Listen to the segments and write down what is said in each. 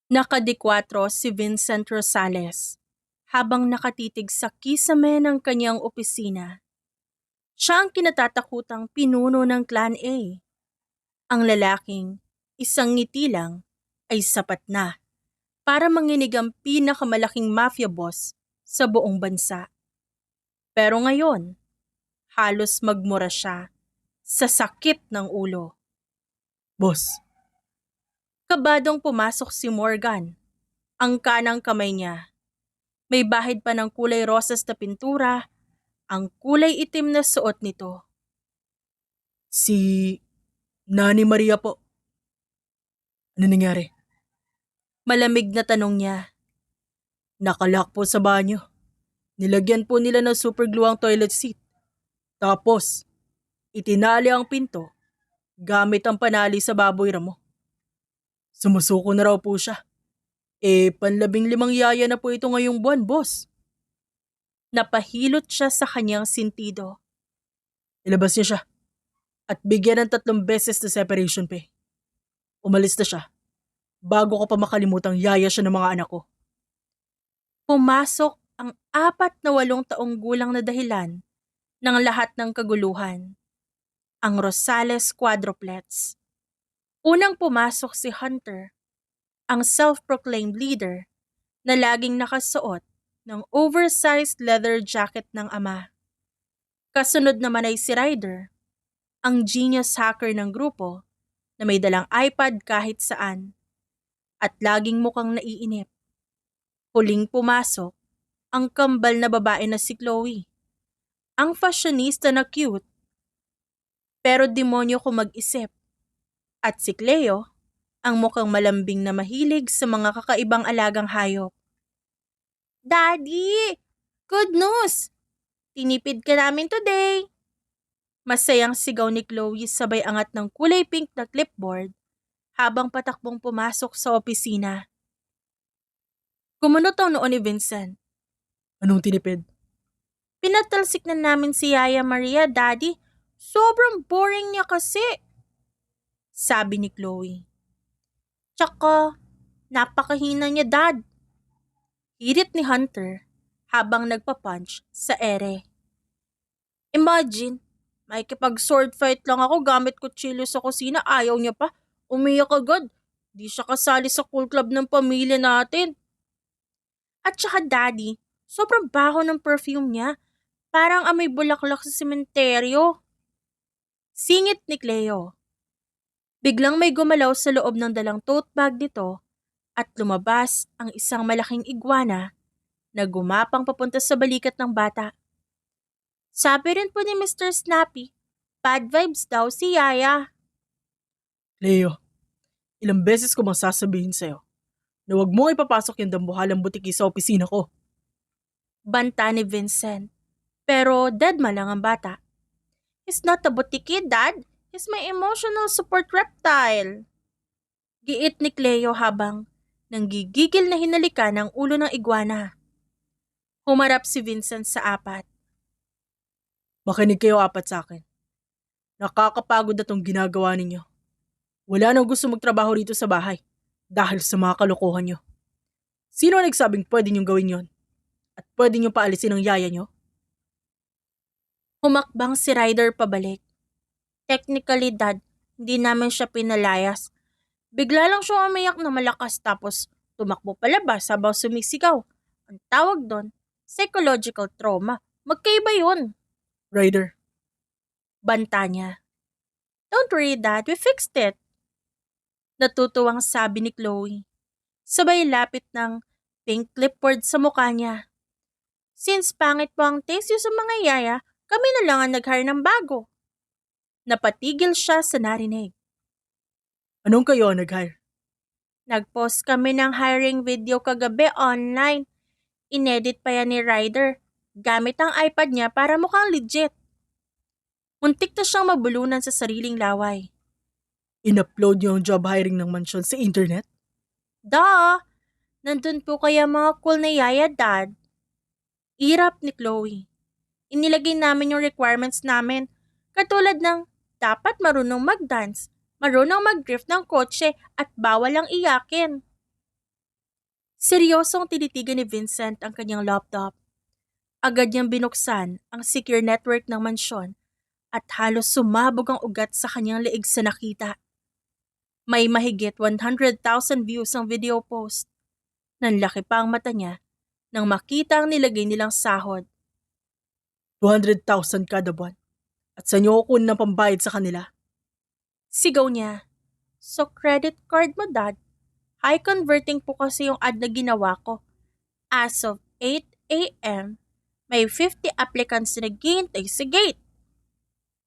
Nakadikwatro si Vincent Rosales habang nakatitig sa kisame ng kanyang opisina. Siya ang kinatatakutang pinuno ng Clan A. Ang lalaking, isang ngiti lang, ay sapat na para manginig ang pinakamalaking mafia boss sa buong bansa. Pero ngayon, halos magmura siya sa sakit ng ulo. Boss, Kabadong pumasok si Morgan. Ang kanang kamay niya. May bahid pa ng kulay rosas na pintura, ang kulay itim na suot nito. si Nani Maria po. Ano nangyari? Malamig na tanong niya. Nakalak po sa banyo. Nilagyan po nila ng super glue ang toilet seat. Tapos, itinali ang pinto gamit ang panali sa baboy ramo. Sumusuko na raw po siya. Panlabing-limang yaya na po ito ngayong buwan, boss. Napahilot siya sa kanyang sintido. Ilabas niya siya at bigyan ng 3 beses na separation pay. Umalis na siya bago ko pa makalimutang yaya siya ng mga anak ko. Pumasok ang 48 taong gulang na dahilan ng lahat ng kaguluhan. Ang Rosales quadruplets. Unang pumasok si Hunter, ang self-proclaimed leader na laging nakasuot ng oversized leather jacket ng ama. Kasunod naman ay si Ryder, ang genius hacker ng grupo na may dalang iPad kahit saan at laging mukhang naiinip. Huling pumasok ang kambal na babae na si Chloe, ang fashionista na cute pero demonyo kung mag-isip, at si Cleo, ang mukhang malambing na mahilig sa mga kakaibang alagang hayop. Daddy! Good news! Tinipid ka namin today! Masayang sigaw ni Chloe sabay angat ng kulay pink na clipboard habang patakbong pumasok sa opisina. Kumunot ang noo ni Vincent. Anong tinipid? Pinatalsik na namin si Yaya Maria, Daddy. Sobrang boring niya kasi. Sabi ni Chloe. Tsaka, napakahina niya, Dad. Hirit ni Hunter habang nagpa-punch sa ere. Imagine, makikipag-sword fight lang ako gamit kutsilyo sa kusina, ayaw niya pa. Umiyak agad. Di siya kasali sa cool club ng pamilya natin. At saka Daddy, sobrang baho ng perfume niya. Parang amoy bulaklak sa sementeryo. Singit ni Cleo. Biglang may gumalaw sa loob ng dalang tote bag nito at lumabas ang isang malaking iguana na gumapang papunta sa balikat ng bata. Sabi rin po ni Mr. Snappy, bad vibes daw si Yaya. Leo, ilang beses ko bang sasabihin sa'yo na huwag mo ipapasok yung dambuhalang butiki sa opisina ko. Banta ni Vincent, pero deadma lang ang bata. He's not a butiki, Dad. He's my emotional support reptile. Giit ni Cleo habang nanggigigil na hinalikan ang ulo ng iguana. Humarap si Vincent sa apat. Makinig kayo apat sa akin. Nakakapagod na tong ginagawa ninyo. Wala nang gusto magtrabaho rito sa bahay dahil sa mga kalokohan nyo. Sino ang nagsabing pwede nyong gawin yon? At pwede nyong paalisin ang yaya nyo? Humakbang si Ryder pabalik. Technically, Dad, hindi namin siya pinalayas. Bigla lang siya umiyak na malakas tapos tumakbo palabas habang sumisigaw. Ang tawag doon, psychological trauma. Magkaiba yun. Ryder, Banta niya. Don't worry, Dad. We fixed it. Natutuwang sabi ni Chloe. Sabay lapit ng pink clipboard sa mukha niya. Since pangit po ang taste niyo sa mga yaya, kami na lang ang nag-hire ng bago. Napatigil siya sa narinig. anong kayo ang nag-hire? Nag-post kami ng hiring video kagabi online. Inedit pa yan ni Ryder. Gamit ang iPad niya para mukhang legit. Muntik na siyang mabulunan sa sariling laway. In-upload nyo ang job hiring ng mansyon sa internet? Duh! Nandun po kaya mga cool na yaya, Dad. Irap ni Chloe. Inilagay namin yung requirements namin. Katulad ng dapat marunong mag-dance, marunong mag-drift ng kotse at bawal ang iyakin. Seryosong tinitigan ni Vincent ang kanyang laptop. Agad niyang binuksan ang secure network ng mansyon at halos sumabog ang ugat sa kanyang leeg sa nakita. May mahigit 100,000 views ang video post. Nanlaki pa ang mata niya nang makita ang nilagay nilang sahod. 200,000 kada buwan. At sa inyo kukunin ng pambayad sa kanila? Sigaw niya. So credit card mo, Dad? High converting po kasi yung ad na ginawa ko. As of 8 a.m., may 50 applicants na naghihintay sa gate.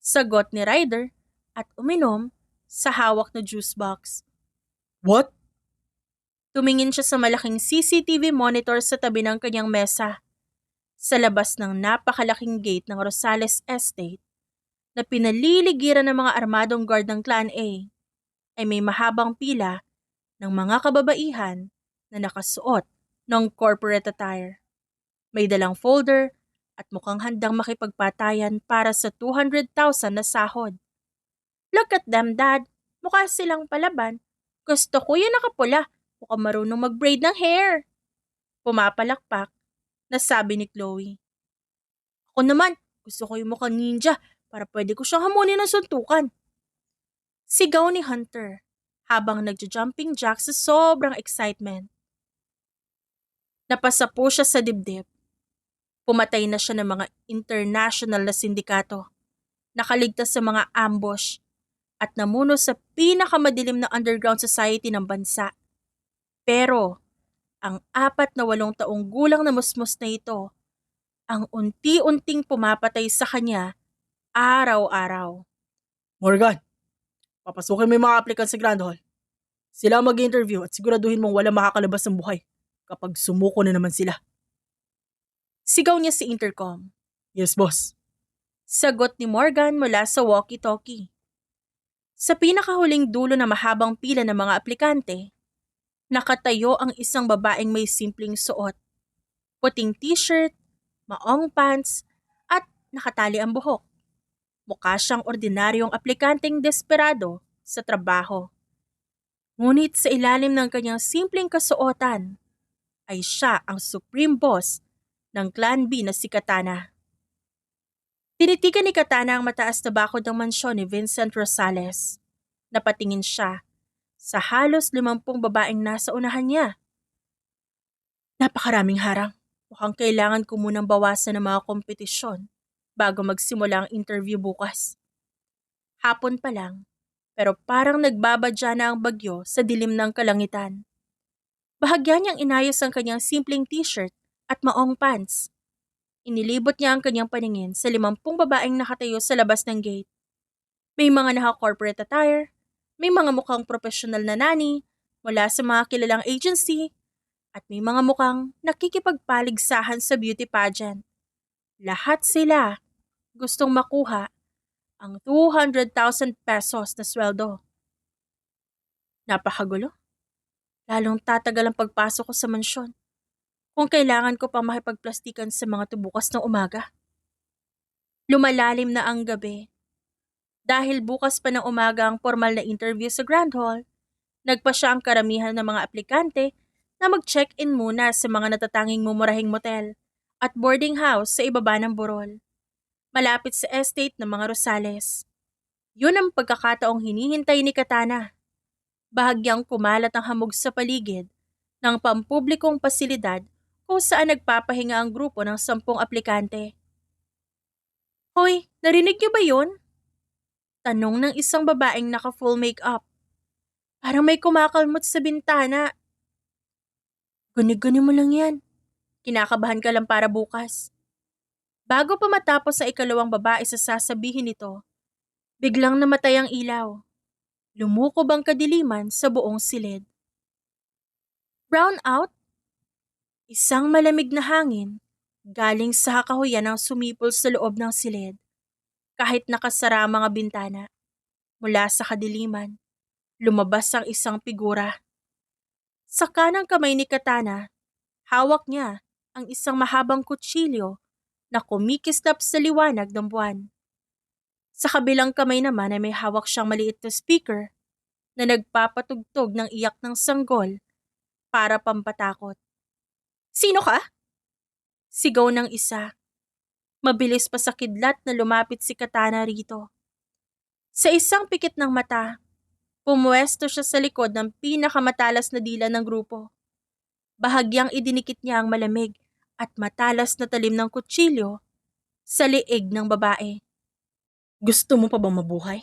Sagot ni Ryder at uminom sa hawak na juice box. What? Tumingin siya sa malaking CCTV monitor sa tabi ng kanyang mesa. Sa labas ng napakalaking gate ng Rosales Estate, na pinaliligiran ng mga armadong guard ng Clan A, ay may mahabang pila ng mga kababaihan na nakasuot ng corporate attire. May dalang folder at mukhang handang makipagpatayan para sa 200,000 na sahod. Look at them, Dad. Mukha silang palaban. Gusto ko yung nakapula. Mukhang marunong mag-braid ng hair. Pumapalakpak na sabi ni Chloe. Ako naman, gusto ko yung mukhang ninja para pwede ko siyang hamunin ng suntukan. Sigaw ni Hunter habang nagja-jumping jack sa sobrang excitement. Napasa po siya sa dibdib. Pumatay na siya ng mga international na sindikato. Nakaligtas sa mga ambush at namuno sa pinakamadilim na underground society ng bansa. Pero, ang 48 taong gulang na musmus na ito, ang unti-unting pumapatay sa kanya araw-araw. Morgan, papasukin mo yung mga applicants sa Grand Hall. Sila ang mag-interview at siguraduhin mong wala makakalabas ng buhay kapag sumuko na naman sila. Sigaw niya sa intercom. Yes, boss. Sagot ni Morgan mula sa walkie-talkie. Sa pinakahuling dulo na mahabang pila ng mga aplikante, nakatayo ang isang babaeng may simpleng suot. Puting t-shirt, maong pants, at nakatali ang buhok. Mukha siyang ordinaryong aplikanteng desperado sa trabaho. Ngunit sa ilalim ng kanyang simpleng kasuotan, ay siya ang supreme boss ng Clan B na si Katana. Tinitigan ni Katana ang mataas na bakod ng mansyon ni Vincent Rosales. Napatingin siya sa halos 50 babaeng nasa unahan niya. Napakaraming harang. Mukhang kailangan ko munang bawasan ng mga kompetisyon bago magsimula ang interview bukas. Hapon pa lang, pero parang nagbabadya na ang bagyo sa dilim ng kalangitan. Bahagya niyang inayos ang kanyang simpleng t-shirt at maong pants. Inilibot niya ang kanyang paningin sa 50 babaeng nakatayo sa labas ng gate. May mga naka-corporate attire, may mga mukhang professional na nani mula sa mga kilalang agency, at may mga mukhang nakikipagpaligsahan sa beauty pageant. Lahat sila gustong makuha ang 200,000 pesos na sweldo. Napakagulo. Lalong tatagal ang pagpasok ko sa mansyon kung kailangan ko pang makipagplastikan sa mga tubukas ng umaga. Lumalalim na ang gabi. Dahil bukas pa ng umaga ang formal na interview sa Grand Hall, nagpa siya ang karamihan ng mga aplikante na mag-check-in muna sa mga natatanging mumurahing motel at boarding house sa ibaba ng burol, malapit sa estate ng mga Rosales. Yun ang pagkakataong hinihintay ni Katana. Bahagyang kumalat ang hamog sa paligid ng pampublikong pasilidad kung saan nagpapahinga ang grupo ng 10 aplikante. Hoy, narinig niyo ba yun? Tanong ng isang babaeng naka-full makeup. Parang may kumakalmot sa bintana. Guni-guni mo lang yan. Kinakabahan ka lang para bukas. Bago pa matapos sa ikalawang babae sa sasabihin nito, biglang namatay ang ilaw. Lumukob ang kadiliman sa buong silid. Brown out? Isang malamig na hangin galing sa hakahuyan ang sumipol sa loob ng silid. Kahit nakasara ang mga bintana, mula sa kadiliman, lumabas ang isang figura. Sa kanang kamay ni Katana, hawak niya ang isang mahabang kutsilyo na kumikislap sa liwanag ng buwan. Sa kabilang kamay naman ay may hawak siyang maliit na speaker na nagpapatugtog ng iyak ng sanggol para pampatakot. Sino ka? Sigaw ng isa. Mabilis pa sa kidlat na lumapit si Katana rito. Sa isang pikit ng mata, pumuwesto siya sa likod ng pinakamatalas na dila ng grupo. Bahagyang idinikit niya ang malamig at matalas na talim ng kutsilyo sa leeg ng babae. Gusto mo pa bang mabuhay?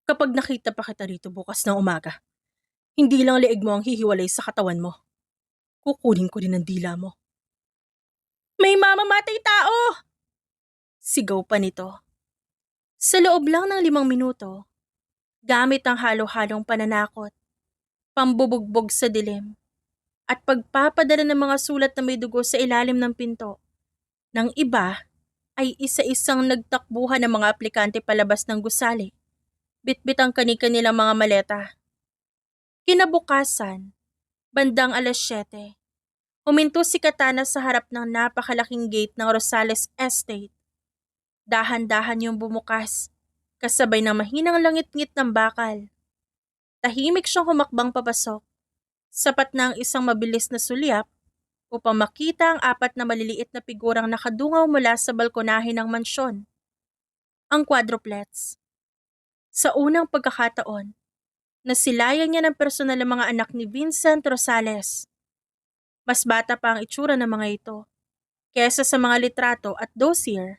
Kapag nakita pa kita rito bukas ng umaga, hindi lang leeg mo ang hihiwalay sa katawan mo. Kukunin ko din ang dila mo. May mamamatay tao! Sigaw pa nito. Sa loob lang ng 5 minuto, gamit ang halo-halong pananakot, pambubugbog sa dilim, at pagpapadala ng mga sulat na may dugo sa ilalim ng pinto, ng iba ay isa-isang nagtakbuhan ng mga aplikante palabas ng gusali, bitbit ang kani-kanilang mga maleta. Kinabukasan, bandang 7:00, huminto si Katana sa harap ng napakalaking gate ng Rosales Estate. Dahan-dahan yung bumukas, kasabay ng mahinang langit-ngit ng bakal. Tahimik siyang humakbang papasok. Sapat na ang isang mabilis na sulyap upang makita ang 4 na maliliit na figurang nakadungaw mula sa balkonahe ng mansyon. Ang quadruplets. Sa unang pagkakataon, nasilayan niya ng personal ang mga anak ni Vincent Rosales. Mas bata pa ang itsura ng mga ito kesa sa mga litrato at dossier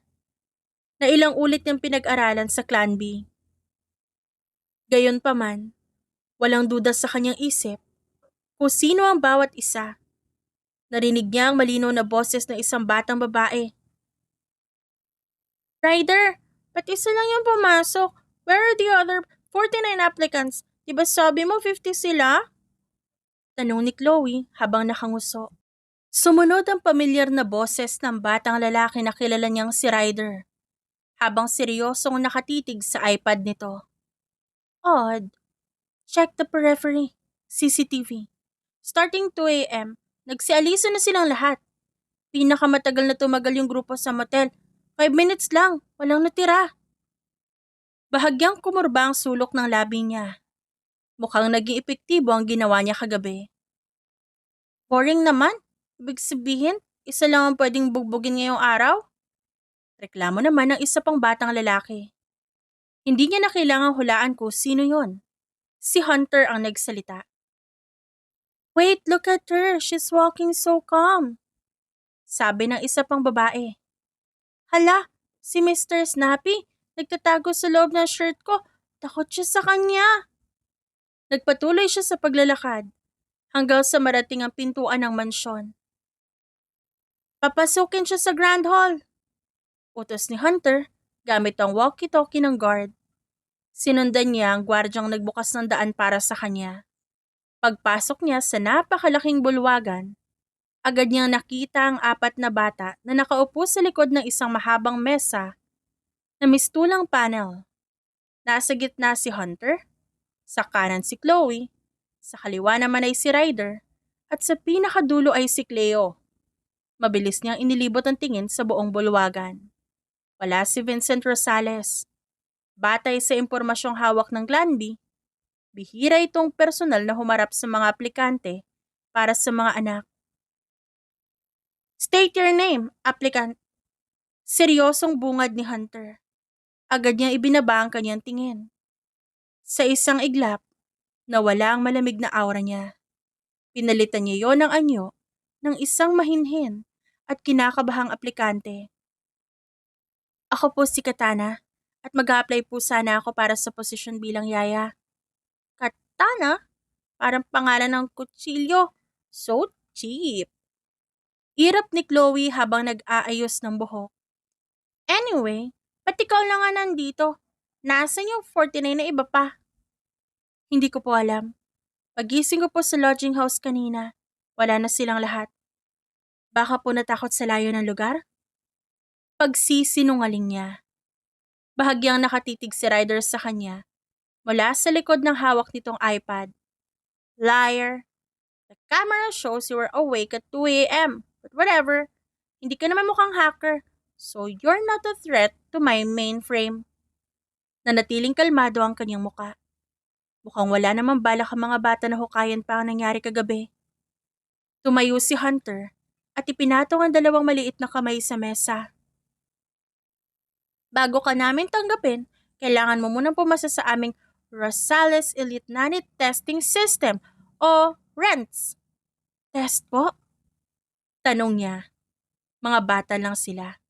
na ilang ulit niyang pinag-aralan sa Clan B. Gayunpaman, walang duda sa kanyang isip kung sino ang bawat isa. Narinig niya ang malinaw na boses ng isang batang babae. Ryder, ba't isa lang yung pumasok? Where are the other 49 applicants? Diba sabi mo 50 sila? Tanong ni Chloe habang nakanguso. Sumunod ang pamilyar na boses ng batang lalaki na kilala niyang si Ryder, habang seryosong nakatitig sa iPad nito. Odd. Check the periphery. CCTV. Starting 2 a.m., nagsialiso na silang lahat. Pinakamatagal na tumagal yung grupo sa motel. 5 minutes lang, walang natira. Bahagyang kumurba ang sulok ng labi niya. Mukhang naging epektibo ang ginawa niya kagabi. Boring naman. Ibig sabihin, isa lang ang pwedeng bugbugin ngayong araw? Reklamo naman ng isa pang batang lalaki. Hindi niya na kailangang hulaan kung sino yon. Si Hunter ang nagsalita. Wait, look at her. She's walking so calm. Sabi ng isa pang babae. Hala, si Mr. Snappy, nagtatago sa loob ng shirt ko. Takot siya sa kanya. Nagpatuloy siya sa paglalakad hanggang sa marating ang pintuan ng mansyon. Papasukin siya sa Grand Hall. Utos ni Hunter gamit ang walkie-talkie ng guard. Sinundan niya ang gwardyang nagbukas ng daan para sa kanya. Pagpasok niya sa napakalaking bulwagan, agad niyang nakita ang 4 na bata na nakaupo sa likod ng isang mahabang mesa na mistulang panel. Nasa gitna si Hunter, sa kanan si Chloe, sa kaliwa naman ay si Ryder, at sa pinakadulo ay si Cleo. Mabilis niyang inilibot ang tingin sa buong bulwagan. Wala si Vincent Rosales. Batay sa impormasyong hawak ng Clan B, bihira itong personal na humarap sa mga aplikante para sa mga anak. State your name, applicant. Seryosong bungad ni Hunter. Agad niyang ibinaba ang kanyang tingin. Sa isang iglap, nawala ang malamig na aura niya. Pinalitan niya yon ng anyo ng isang mahinhin at kinakabahang aplikante. Ako po si Katana at mag-a-apply po sana ako para sa posisyon bilang yaya. Katana? Parang pangalan ng kutsilyo. So cheap. Irap ni Chloe habang nag-aayos ng buhok. Anyway, ba't ikaw lang nga nandito? Nasaan yung 49 na iba pa? Hindi ko po alam. Pagising ko po sa lodging house kanina, wala na silang lahat. Baka po natakot sa layo ng lugar? Pagsisinungaling niya. Bahagyang nakatitig si Ryder sa kanya mula sa likod ng hawak nitong iPad. Liar. The camera shows you were awake at 2 a.m. But whatever, hindi ka naman mukhang hacker, so you're not a threat to my mainframe. Nanatiling kalmado ang kanyang muka. Mukhang wala namang balak ang mga bata na hukayan pa ang nangyari kagabi. Tumayo si Hunter at ipinatong ang dalawang maliit na kamay sa mesa. Bago ka namin tanggapin, kailangan mo munang pumasa sa aming Rosales Elite Nanny Testing System o RENTS. Test po? Tanong niya. Mga bata lang sila.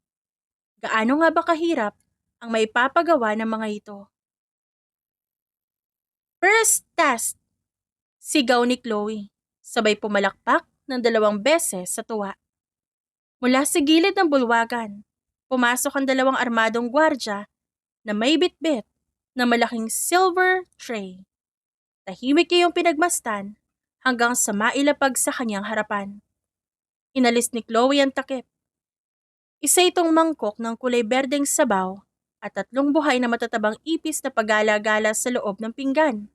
Gaano nga ba kahirap ang maipapagawa ng mga ito? First test! Sigaw ni Chloe, sabay pumalakpak ng 2 beses sa tuwa. Mula sa gilid ng bulwagan, pumasok ang 2 armadong gwardya na may bitbit na malaking silver tray. Tahimik niya yung pinagmastan hanggang sa mailapag sa kanyang harapan. Inalis ni Chloe ang takip. Isa itong mangkok ng kulay berdeng sabaw at 3 buhay na matatabang ipis na pagala-gala sa loob ng pinggan.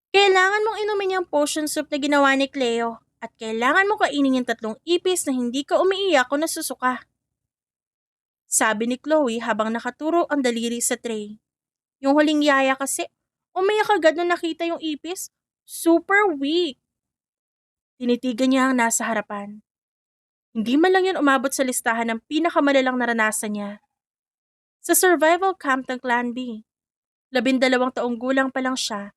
Kailangan mong inumin yung potion soup na ginawa ni Cleo at kailangan mo kainin yung 3 ipis na hindi ka umiiyak o nasusuka. Sabi ni Chloe habang nakaturo ang daliri sa tray. Yung huling yaya kasi, umiyak agad nung nakita yung ipis. Super weak. Tinitigan niya ang nasa harapan. Hindi man lang yun umabot sa listahan ng pinakamalalang naranasan niya. Sa survival camp ng Clan B, 12 taong gulang pa lang siya,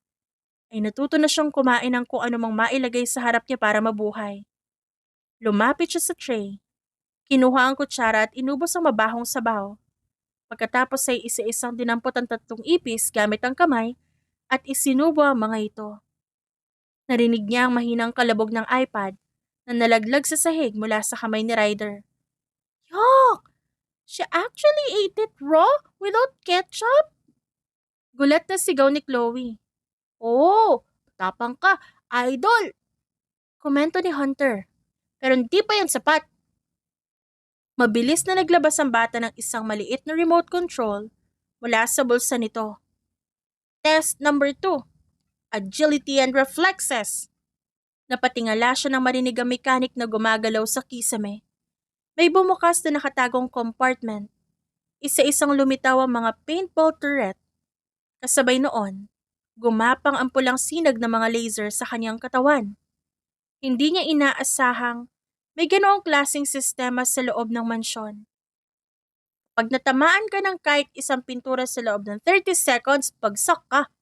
ay natuto na siyang kumain ng kung anumang mailagay sa harap niya para mabuhay. Lumapit siya sa tray. Kinuha ang kutsara at inubos ang mabahong sabaw. Pagkatapos ay isa-isang dinampot ang 3 ipis gamit ang kamay at isinubo ang mga ito. Narinig niya ang mahinang kalabog ng iPad na nalaglag sa sahig mula sa kamay ni Ryder. Yuck! She actually ate it raw without ketchup? Gulat na sigaw ni Chloe. Oh, tapang ka, idol! Komento ni Hunter. Pero hindi pa yan sapat. Mabilis na naglabas ang bata ng isang maliit na remote control mula sa bulsa nito. Test number 2. Agility and reflexes. Napatingala siya nang marinig ang mechanic na gumagalaw sa kisame. May bumukas na nakatagong compartment. Isa-isang lumitaw ang mga paintball turret. Kasabay noon, gumapang ang pulang sinag ng mga laser sa kanyang katawan. Hindi niya inaasahang may ganoong klaseng sistema sa loob ng mansyon. Pag natamaan ka ng kahit isang pintura sa loob ng 30 seconds, bagsak ka.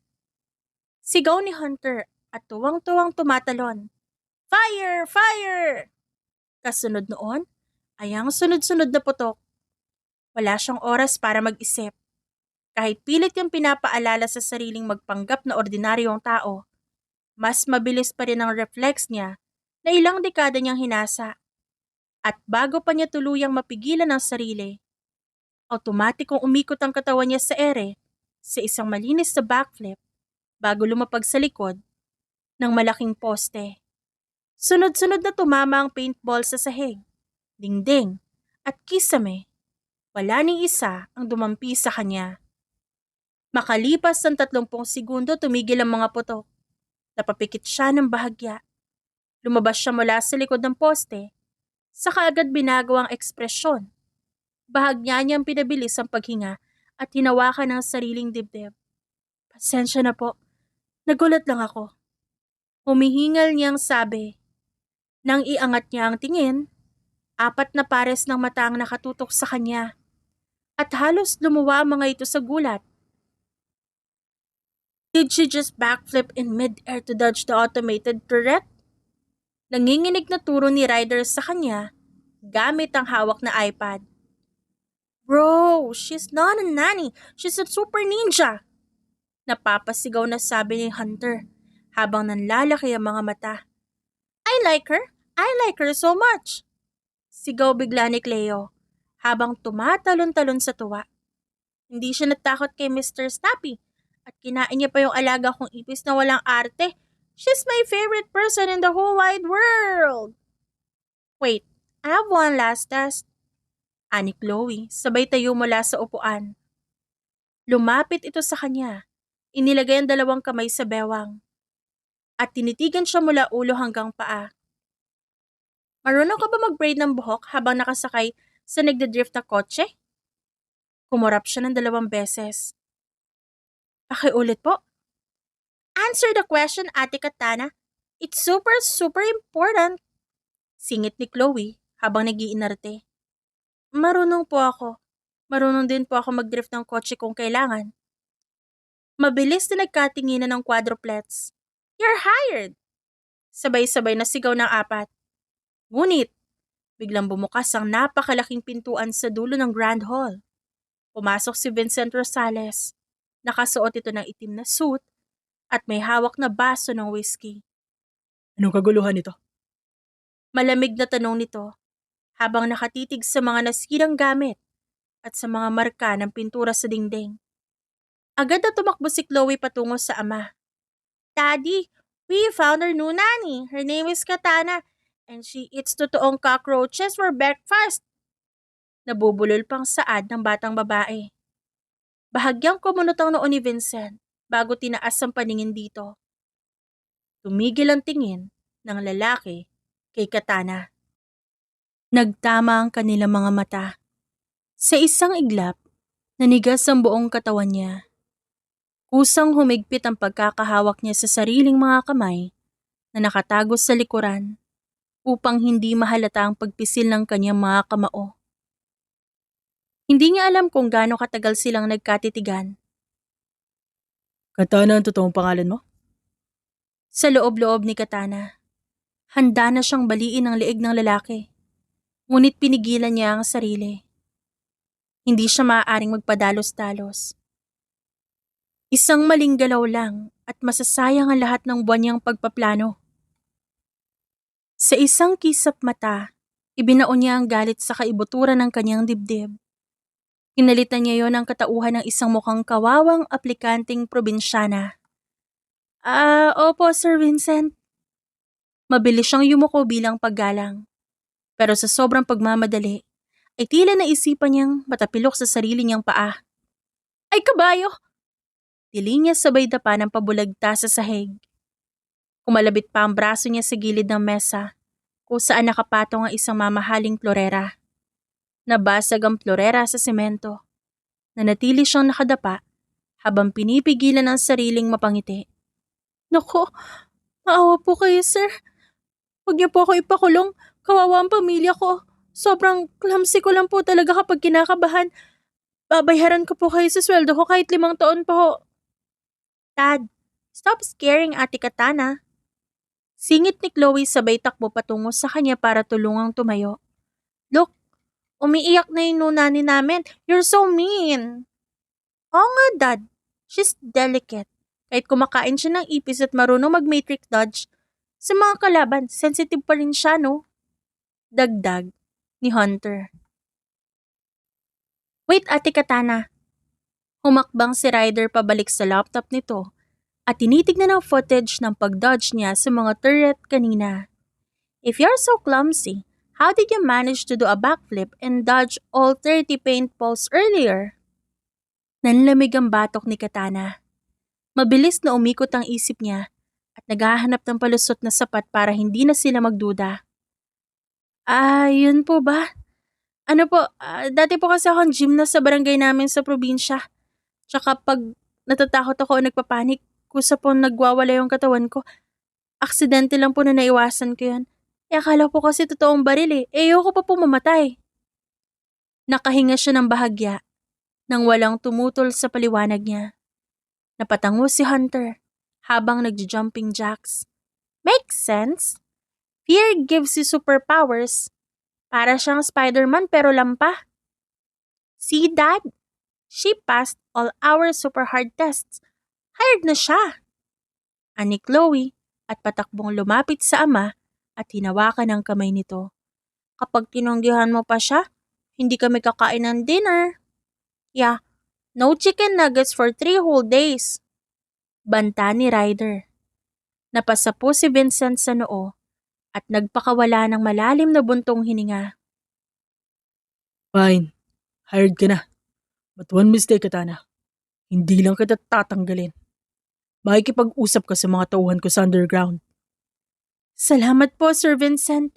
Sigaw ni Hunter at tuwang-tuwang tumatalon. Fire! Fire! Kasunod noon ay ang sunod-sunod na putok. Wala siyang oras para mag-isip. Kahit pilit yung pinapaalala sa sariling magpanggap na ordinaryong tao, mas mabilis pa rin ang reflex niya na ilang dekada niyang hinasa. At bago pa niya tuluyang mapigilan ang sarili, automatikong umikot ang katawan niya sa ere sa isang malinis na backflip bago lumapag sa likod ng malaking poste. Sunod-sunod na tumama ang paintball sa sahig, dingding at kisame. Wala ni isa ang dumampi sa kanya. Makalipas ng 30 segundo tumigil ang mga putok. Napapikit siya ng bahagya. Lumabas siya mula sa likod ng poste. Saka agad binago ang ekspresyon. Bahagya niyang pinabilis ang paghinga at hinawakan ang sariling dibdib. Pasensya na po. Nagulat lang ako. Humihingal niyang sabi. Nang iangat niya ang tingin, 4 na pares ng mata ang nakatutok sa kanya. At halos lumuwa ang mga ito sa gulat. Did she just backflip in mid-air to dodge the automated turret? Nanginginig na turo ni Ryder sa kanya gamit ang hawak na iPad. Bro, she's not a nanny. She's a super ninja. Napapasigaw na sabi ni Hunter habang nanlalaki ang mga mata. I like her. I like her so much. Sigaw bigla ni Cleo habang tumatalon-talon sa tuwa. Hindi siya natakot kay Mr. Snappy at kinain niya pa yung alaga kong ipis na walang arte. She's my favorite person in the whole wide world. Wait, I have one last test. Ani Chloe, sabay tayo mula sa upuan. Lumapit ito sa kanya. Inilagay ang 2 kamay sa bewang. At tinitigan siya mula ulo hanggang paa. Marunong ka ba mag-braid ng buhok habang nakasakay sa nagdadrift na kotse? Kumurap siya ng 2 beses. Pakiulit po. Answer the question, Ate Katana. It's super, super important. Singit ni Chloe habang nagiinarte. Marunong po ako. Marunong din po ako mag-drift ng kotse kung kailangan. Mabilis na nagkatinginan ng quadruplets. You're hired! Sabay-sabay na sigaw ng apat. Ngunit, biglang bumukas ang napakalaking pintuan sa dulo ng Grand Hall. Pumasok si Vincent Rosales. Nakasuot ito ng itim na suit at may hawak na baso ng whiskey. Anong kaguluhan ito? Malamig na tanong nito habang nakatitig sa mga nasirang gamit at sa mga marka ng pintura sa dingding. Agad na tumakbo si Chloe patungo sa ama. Daddy, we found our new nanny. Her name is Katana and she eats totoong cockroaches for breakfast. Nabubulol pang saad ng batang babae. Bahagyang kumunot ang noo ni Vincent bago tinaas ang paningin dito. Tumigil ang tingin ng lalaki kay Katana. Nagtama ang kanilang mga mata. Sa isang iglap, nanigas ang buong katawan niya. Kusang humigpit ang pagkakahawak niya sa sariling mga kamay na nakatago sa likuran upang hindi mahalata ang pagpisil ng kanyang mga kamao. Hindi niya alam kung gaano katagal silang nagkatitigan. Katana ang totoong pangalan mo? Sa loob-loob ni Katana, handa na siyang baliin ang leeg ng lalaki. Ngunit pinigilan niya ang sarili. Hindi siya maaaring magpadalos-dalos. Isang maling galaw lang at masasayang ang lahat ng buwan niyang pagpaplano. Sa isang kisap mata, ibinaon niya ang galit sa kaibuturan ng kanyang dibdib. Kinalitan niya yon ang katauhan ng isang mukhang kawawang aplikanteng probinsyana. Opo, Sir Vincent. Mabilis siyang yumuko bilang paggalang. Pero sa sobrang pagmamadali, ay tila naisipan niyang matapilok sa sarili niyang paa. Ay, kabayo! Tili niya sabay dapa ng pabulagta sa sahig. Kumalabit pa ang braso niya sa gilid ng mesa, kung saan nakapatong ang isang mamahaling florera. Nabasag ang florera sa semento. Nanatili siyang nakadapa habang pinipigilan ang sariling mapangiti. Naku, maawa po kayo, sir. Huwag niyo po ako ipakulong. Kawawa ang pamilya ko. Sobrang clumsy ko lang po talaga kapag kinakabahan. Babayaran ko po kayo sa sweldo ko kahit 5 taon pa ho. Dad, stop scaring Ate Katana. Singit ni Chloe sabay takbo patungo sa kanya para tulungang tumayo. Look, umiiyak na yung nunani namin. You're so mean. Oo nga, Dad. She's delicate. Kahit kumakain siya ng ipis at marunong mag-matrix dodge, sa mga kalaban, sensitive pa rin siya, no? Dagdag ni Hunter. Wait, Ate Katana. Humakbang si Ryder pabalik sa laptop nito at tinitignan ang footage ng pag-dodge niya sa mga turret kanina. If you're so clumsy, how did you manage to do a backflip and dodge all 30 paintballs earlier? Nanlamig ang batok ni Katana. Mabilis na umikot ang isip niya at naghahanap ng palusot na sapat para hindi na sila magduda. Yun po ba? Ano po, dati po kasi akong gymnast sa barangay namin sa probinsya. Tsaka pag natatakot ako o nagpapanik, kusa po nagwawala yung katawan ko. Aksidente lang po na naiwasan ko yun. Akala po kasi totoong baril eh. Ayoko pa po mamatay. Nakahinga siya ng bahagya nang walang tumutol sa paliwanag niya. Napatango si Hunter habang nagjujumping jacks. Makes sense. Fear gives you superpowers. Para siyang Spider-Man pero lampa. See, Dad? She passed all our super hard tests. Hired na siya. Ani Chloe at patakbong lumapit sa ama at hinawakan ang kamay nito. Kapag tinanggihan mo pa siya, hindi kami kakain ng dinner. Yeah, no chicken nuggets for 3 whole days. Banta ni Ryder. Napasa po si Vincent sa noo at nagpakawala ng malalim na buntong hininga. Fine. Hired ka na. But one mistake, Katana. Hindi lang kita tatanggalin. Makikipag-usap ka sa mga tauhan ko sa underground. Salamat po, Sir Vincent.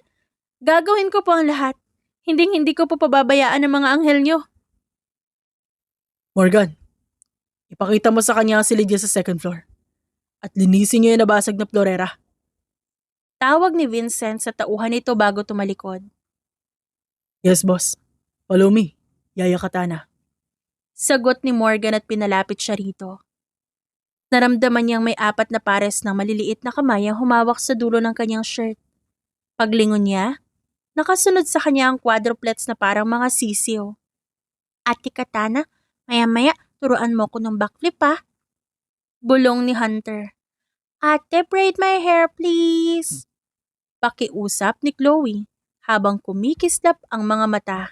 Gagawin ko po ang lahat. Hindi ko po pababayaan ang mga anghel nyo. Morgan, ipakita mo sa kanya ang silid niya sa second floor. At linisin niyo yung nabasag na florera. Tawag ni Vincent sa tauhan nito bago tumalikod. Yes, boss. Follow me, Yaya Katana. Sagot ni Morgan at pinalapit siya rito. Naramdaman niyang may 4 na pares ng maliliit na kamay ang humawak sa dulo ng kanyang shirt. Paglingon niya, nakasunod sa kanya ang quadruplets na parang mga sisiw. Ate Katana, maya-maya turuan mo ko ng backflip ha. Bulong ni Hunter. Ate, braid my hair please. Pakiusap ni Chloe habang kumikislap ang mga mata.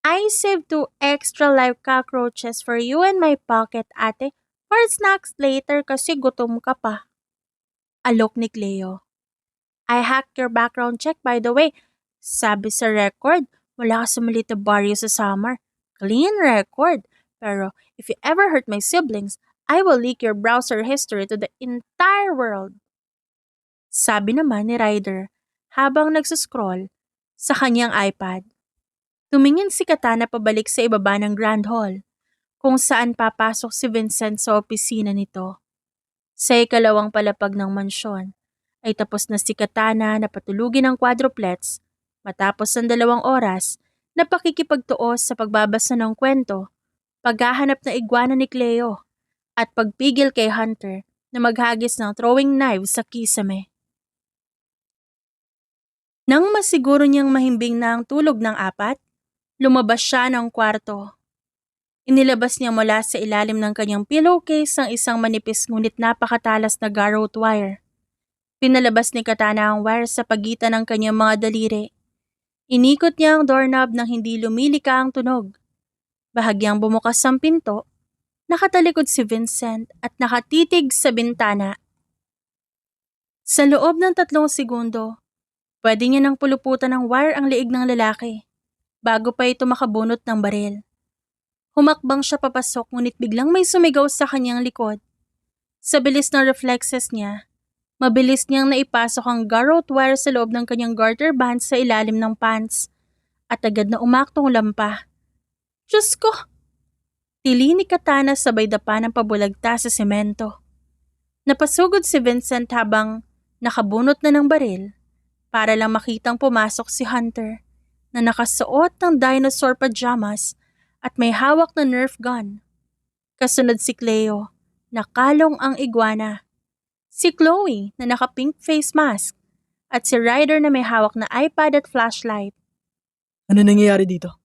I saved 2 extra live cockroaches for you in my pocket, ate. For snacks later kasi gutom ka pa. Alok ni Cleo. I hacked your background check by the way. Sabi sa record, wala ka sumalit na baryo sa summer. Clean record. Pero if you ever hurt my siblings, I will leak your browser history to the entire world. Sabi naman ni Ryder habang nagsuscroll sa kanyang iPad. Tumingin si Katana pabalik sa ibaba ng Grand Hall kung saan papasok si Vincent sa opisina nito. Sa ikalawang palapag ng mansyon ay tapos na si Katana na patulugin ang quadruplets matapos ng 2 oras na pakikipagtuos sa pagbabasa ng kwento, paghahanap na iguana ni Cleo at pagpigil kay Hunter na maghagis ng throwing knives sa kisame. Nang masiguro niyang mahimbing na ang tulog ng 4, lumabas siya ng kwarto. Inilabas niya mula sa ilalim ng kanyang pillowcase ang isang manipis ngunit napakatalas na garrote wire. Pinalabas ni Katana ang wire sa pagitan ng kanyang mga daliri. Inikot niya ang doorknob nang hindi lumilika ang tunog. Bahagyang bumukas ang pinto, nakatalikod si Vincent at nakatitig sa bintana. Sa loob ng 3 segundo, pwede niya nang puluputan ng wire ang liig ng lalaki bago pa ito makabunot ng baril. Humakbang siya papasok ngunit biglang may sumigaw sa kanyang likod. Sa bilis ng reflexes niya, mabilis niyang naipasok ang garrote wire sa loob ng kanyang garter band sa ilalim ng pants at agad na umaktong lampa. Diyos ko! Tili ni Katana sabay dapa ng pabulagta sa semento. Napasugod si Vincent habang nakabunot na ng baril para lang makitang pumasok si Hunter na nakasuot ng dinosaur pajamas at may hawak na Nerf gun. Kasunod si Cleo, nakalong ang iguana. Si Chloe na naka-pink face mask at si Ryder na may hawak na iPad at flashlight. Ano nangyayari dito?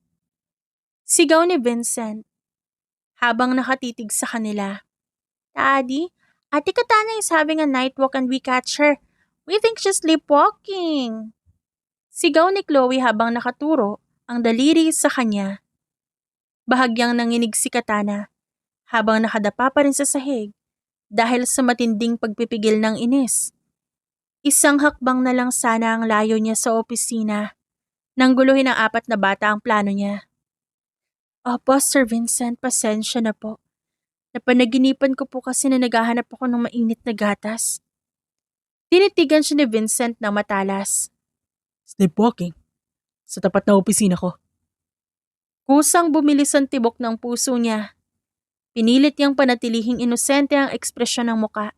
Sigaw ni Vincent habang nakatitig sa kanila. Daddy, Ate Katana is having a night walk and we catch her. We think she's sleepwalking. Sigaw ni Chloe habang nakaturo ang daliri sa kanya. Bahagyang nanginig si Katana habang nakadapa pa rin sa sahig dahil sa matinding pagpipigil ng inis. Isang hakbang na lang sana ang layo niya sa opisina nang guluhin ng 4 na bata ang plano niya. Opo, Sir Vincent, pasensya na po. Napanaginipan ko po kasi na naghahanap ako ng mainit na gatas. Tinitigan siya ni Vincent ng matalas. Sleepwalking? Sa tapat na opisina ko. Kusang bumilis ang tibok ng puso niya. Pinilit niyang panatilihing inosente ang ekspresyon ng muka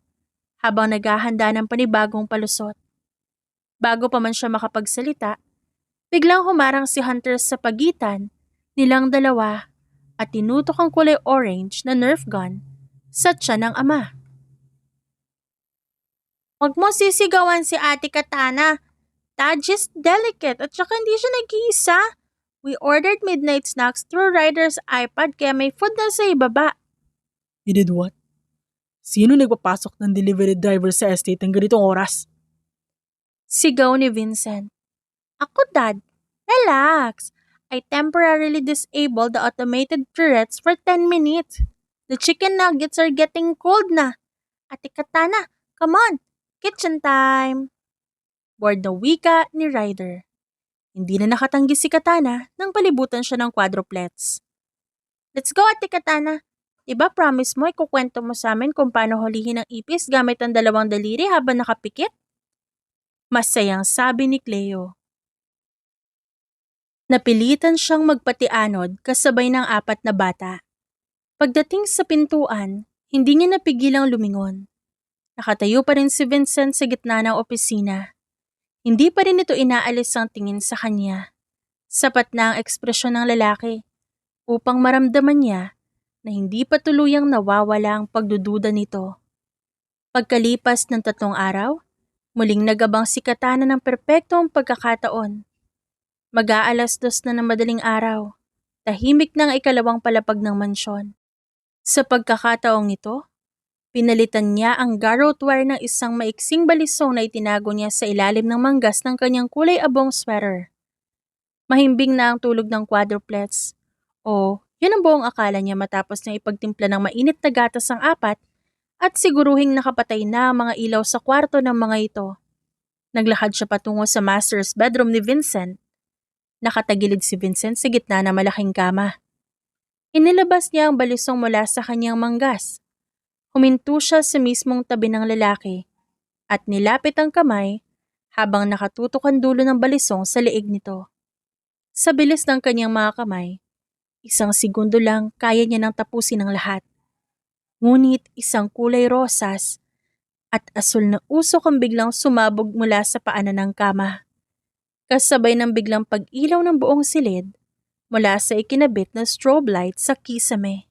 habang naghahanda ng panibagong palusot. Bago pa man siya makapagsalita, biglang humarang si Hunter sa pagitan nilang dalawa at tinutok ang kulay orange na Nerf gun sa tiyan ng ama. Huwag mo sisigawan si Ate Katana. Taji's delicate at saka hindi siya nag-iisa. We ordered midnight snacks through Ryder's iPad kaya may food na sa ibaba. You did what? Sino nagpapasok ng delivery driver sa estate ng ganitong oras? Sigaw ni Vincent. Ako, Dad. Relax. I temporarily disabled the automated turrets for 10 minutes. The chicken nuggets are getting cold na. Ate Katana, come on. Kitchen time. Board na wika ni Ryder. Hindi na nakatanggi si Katana nang palibutan siya ng quadruplets. Let's go, Ate Katana. Diba promise mo ikukwento mo sa amin kung paano hulihin ang ipis gamit ang 2 daliri habang nakapikit? Masayang sabi ni Cleo. Napilitan siyang magpatianod kasabay ng 4 na bata. Pagdating sa pintuan, hindi niya napigilang lumingon. Nakatayo pa rin si Vincent sa gitna ng opisina. Hindi pa rin ito inaalis ang tingin sa kanya. Sapat na ang ekspresyon ng lalaki upang maramdaman niya na hindi pa tuluyang nawawala ang pagdududa nito. Pagkalipas ng 3 araw, muling nagabang si Katana ng perpektong pagkakataon. Mag-aalas 2 na ng madaling araw, tahimik ng ikalawang palapag ng mansyon. Sa pagkakataong ito, pinalitan niya ang garrote wire ng isang maiksing balisong na itinago niya sa ilalim ng manggas ng kanyang kulay abong sweater. Mahimbing na ang tulog ng quadruplets. Yun ang buong akala niya matapos niya ipagtimpla ng mainit na gatas ang 4 at siguruhing nakapatay na ang mga ilaw sa kwarto ng mga ito. Naglakad siya patungo sa master's bedroom ni Vincent. Nakatagilid si Vincent sa gitna ng malaking kama. Inilabas niya ang balisong mula sa kanyang manggas. Huminto siya sa mismong tabi ng lalaki at nilapit ang kamay habang nakatutok ang dulo ng balisong sa leeg nito. Sa bilis ng kanyang mga kamay, 1 segundo lang kaya niya nang tapusin ang lahat. Ngunit isang kulay rosas at asul na usok ang biglang sumabog mula sa paanan ng kama. Kasabay ng biglang pag-ilaw ng buong silid mula sa ikinabit na strobe light sa kisame.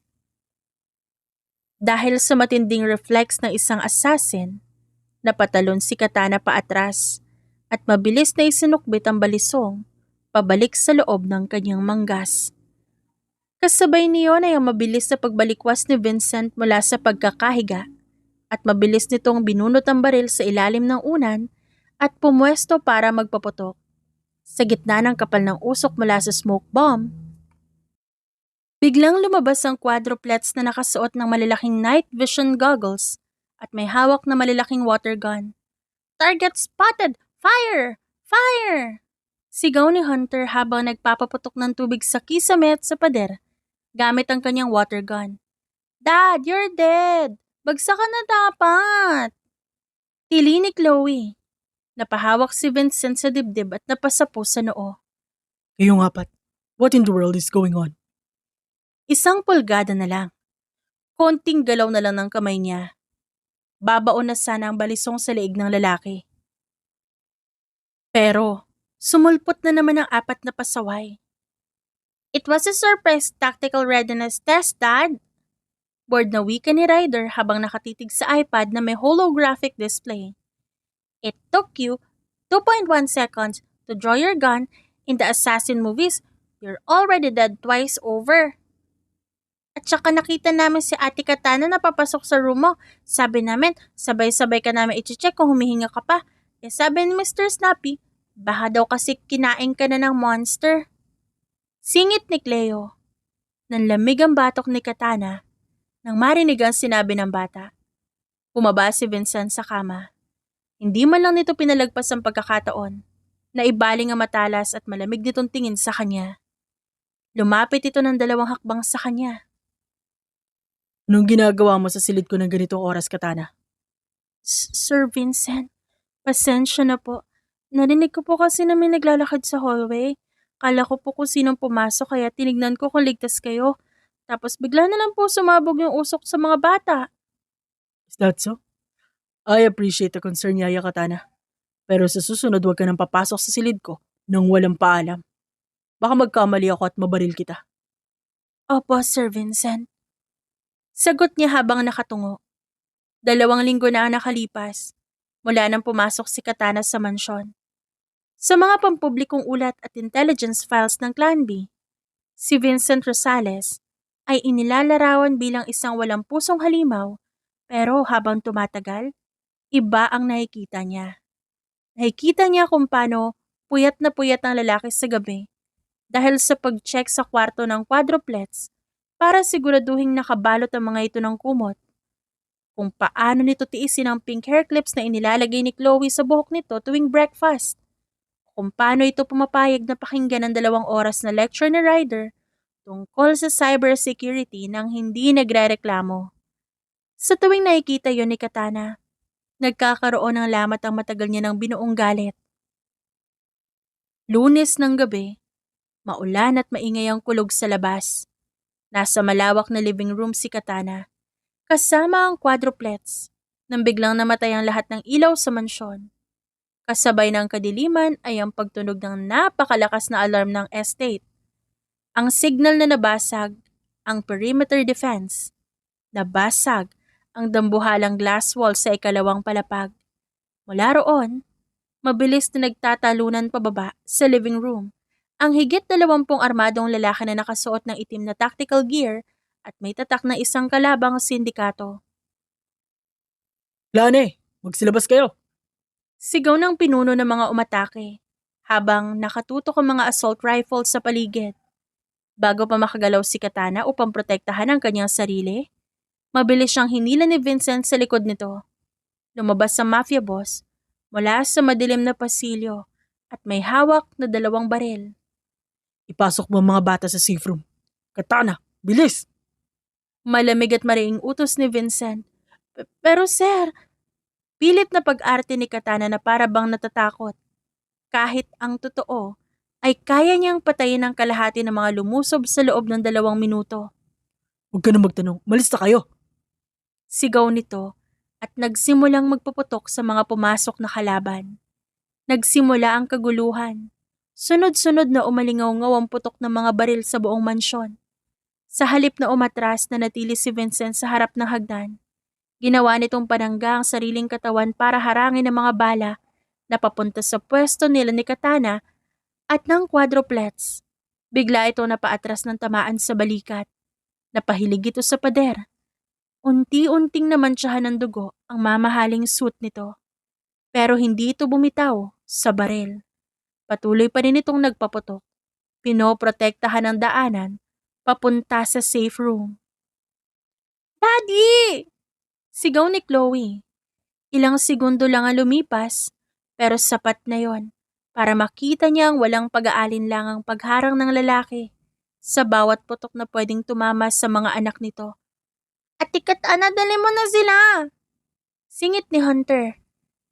Dahil sa matinding reflex ng isang assassin, napatalon si Katana paatras at mabilis na isinukbit ang balisong pabalik sa loob ng kanyang manggas. Kasabay niyon ay ang mabilis na pagbalikwas ni Vincent mula sa pagkakahiga at mabilis nitong binunot ang baril sa ilalim ng unan at pumwesto para magpaputok. Sa gitna ng kapal ng usok mula sa smoke bomb, biglang lumabas ang quadruplets na nakasuot ng malalaking night vision goggles at may hawak na malalaking water gun. "Target spotted! Fire! Fire!" Sigaw ni Hunter habang nagpapaputok ng tubig sa kisame at sa pader gamit ang kanyang water gun. "Dad, you're dead! Bagsakan na dapat!" Tili ni Chloe. Napahawak si Vincent sa dibdib at napasapo sa noo. Kayong 4, what in the world is going on? 1 pulgada na lang. Konting galaw na lang ng kamay niya. Babaon na sana ang balisong sa leeg ng lalaki. Pero, sumulpot na naman ang 4 na pasaway. "It was a surprise tactical readiness test, Dad." Bored na wika ni Ryder habang nakatitig sa iPad na may holographic display. "It took you 2.1 seconds to draw your gun. In the assassin movies, you're already dead twice over. At saka nakita namin si Ate Katana na papasok sa room mo. Sabi namin, sabay-sabay ka namin i-check kung humihinga ka pa. Sabi ni Mr. Snappy, baka daw kasi kinain ka na ng monster." Singit ni Cleo. Nanlamig ang batok ni Katana nang marinig ang sinabi ng bata. Bumaba si Vincent sa kama. Hindi man lang nito pinalagpas ang pagkakataon na ibaling ang matalas at malamig nitong tingin sa kanya. Lumapit ito ng 2 hakbang sa kanya. Anong ginagawa mo sa silid ko ng ganitong oras, Katana? Sir Vincent, pasensya na po. Narinig ko po kasi na may naglalakad sa hallway. Kala ko po kung sinong pumasok kaya tinignan ko kung ligtas kayo. Tapos bigla na lang po sumabog yung usok sa mga bata. Is that so? I appreciate the concern, Yaya Katana. Pero sa susunod huwag ka nang papasok sa silid ko nang walang paalam. Baka magkamali ako at mabaril kita. Opo, Sir Vincent. Sagot niya habang nakatungo. 2 linggo na ang nakalipas mula nang pumasok si Katana sa mansyon. Sa mga pampublikong ulat at intelligence files ng Clan B, si Vincent Rosales ay inilalarawan bilang isang walang pusong halimaw, pero habang tumatagal, iba ang nakikita niya. Nakikita niya kung paano puyat na puyat ang lalaki sa gabi dahil sa pag-check sa kwarto ng quadruplets para siguraduhing nakabalot ang mga ito ng kumot. Kung paano nito tiisin ang pink hair clips na inilalagay ni Chloe sa buhok nito tuwing breakfast. Kung paano ito pumapayag na pakinggan ng 2 oras na lecture ni Ryder tungkol sa cybersecurity nang hindi nagrereklamo. Sa tuwing nakikita yon ni Katana, nagkakaroon ng lamat ang matagal niya ng binuong galit. Lunes ng gabi, maulan at maingay ang kulog sa labas. Nasa malawak na living room si Katana, kasama ang quadruplets. nang biglang namatay ang lahat ng ilaw sa mansyon. Kasabay ng kadiliman ay ang pagtunog ng napakalakas na alarm ng estate. Ang signal na nabasag, ang perimeter defense. Nabasag ang dambuhalang glass wall sa ikalawang palapag. Mula roon, mabilis na nagtatalunan pababa sa living room ang higit 20 armadong lalaki na nakasuot ng itim na tactical gear at may tatak na isang kalabang sindikato. Lane, magsilabas kayo. Sigaw ng pinuno ng mga umatake habang nakatutok ang mga assault rifles sa paligid. Bago pa makagalaw si Katana upang protektahan ang kanyang sarili, mabilis siyang hinila ni Vincent sa likod nito. Lumabas sa mafia boss mula sa madilim na pasilyo at may hawak na 2 baril. Ipasok mo ang mga bata sa safe room. Katana, bilis! Malamig at mariing utos ni Vincent. Pero sir, pilit na pag-arte ni Katana na para bang natatakot. Kahit ang totoo ay kaya niyang patayin ang kalahati ng mga lumusob sa loob ng 2 minuto. Huwag ka na magtanong, malis na kayo. Sigaw nito at nagsimulang magpuputok sa mga pumasok na kalaban. Nagsimula ang kaguluhan. Sunod-sunod na umalingaw-ngaw ang putok ng mga baril sa buong mansyon. Sa halip na umatras na natili si Vincent sa harap ng hagdan, ginawa nitong panangga ang sariling katawan para harangin ang mga bala na papunta sa pwesto nila ni Katana at ng quadruplets. Bigla ito napaatras ng tamaan sa balikat. Napahilig ito sa pader. Unti-unting namantsahan ng dugo ang mamahaling suit nito. Pero hindi ito bumitaw sa baril. Patuloy pa rin itong nagpaputok. Pinoprotektahan ang daanan papunta sa safe room. Daddy! Sigaw ni Chloe. Ilang segundo lang ang lumipas, pero sapat na yon para makita niya ang walang pag-aalinlangang pagharang ng lalaki sa bawat putok na pwedeng tumama sa mga anak nito. Ate Katana, dali mo na sila! Singit ni Hunter.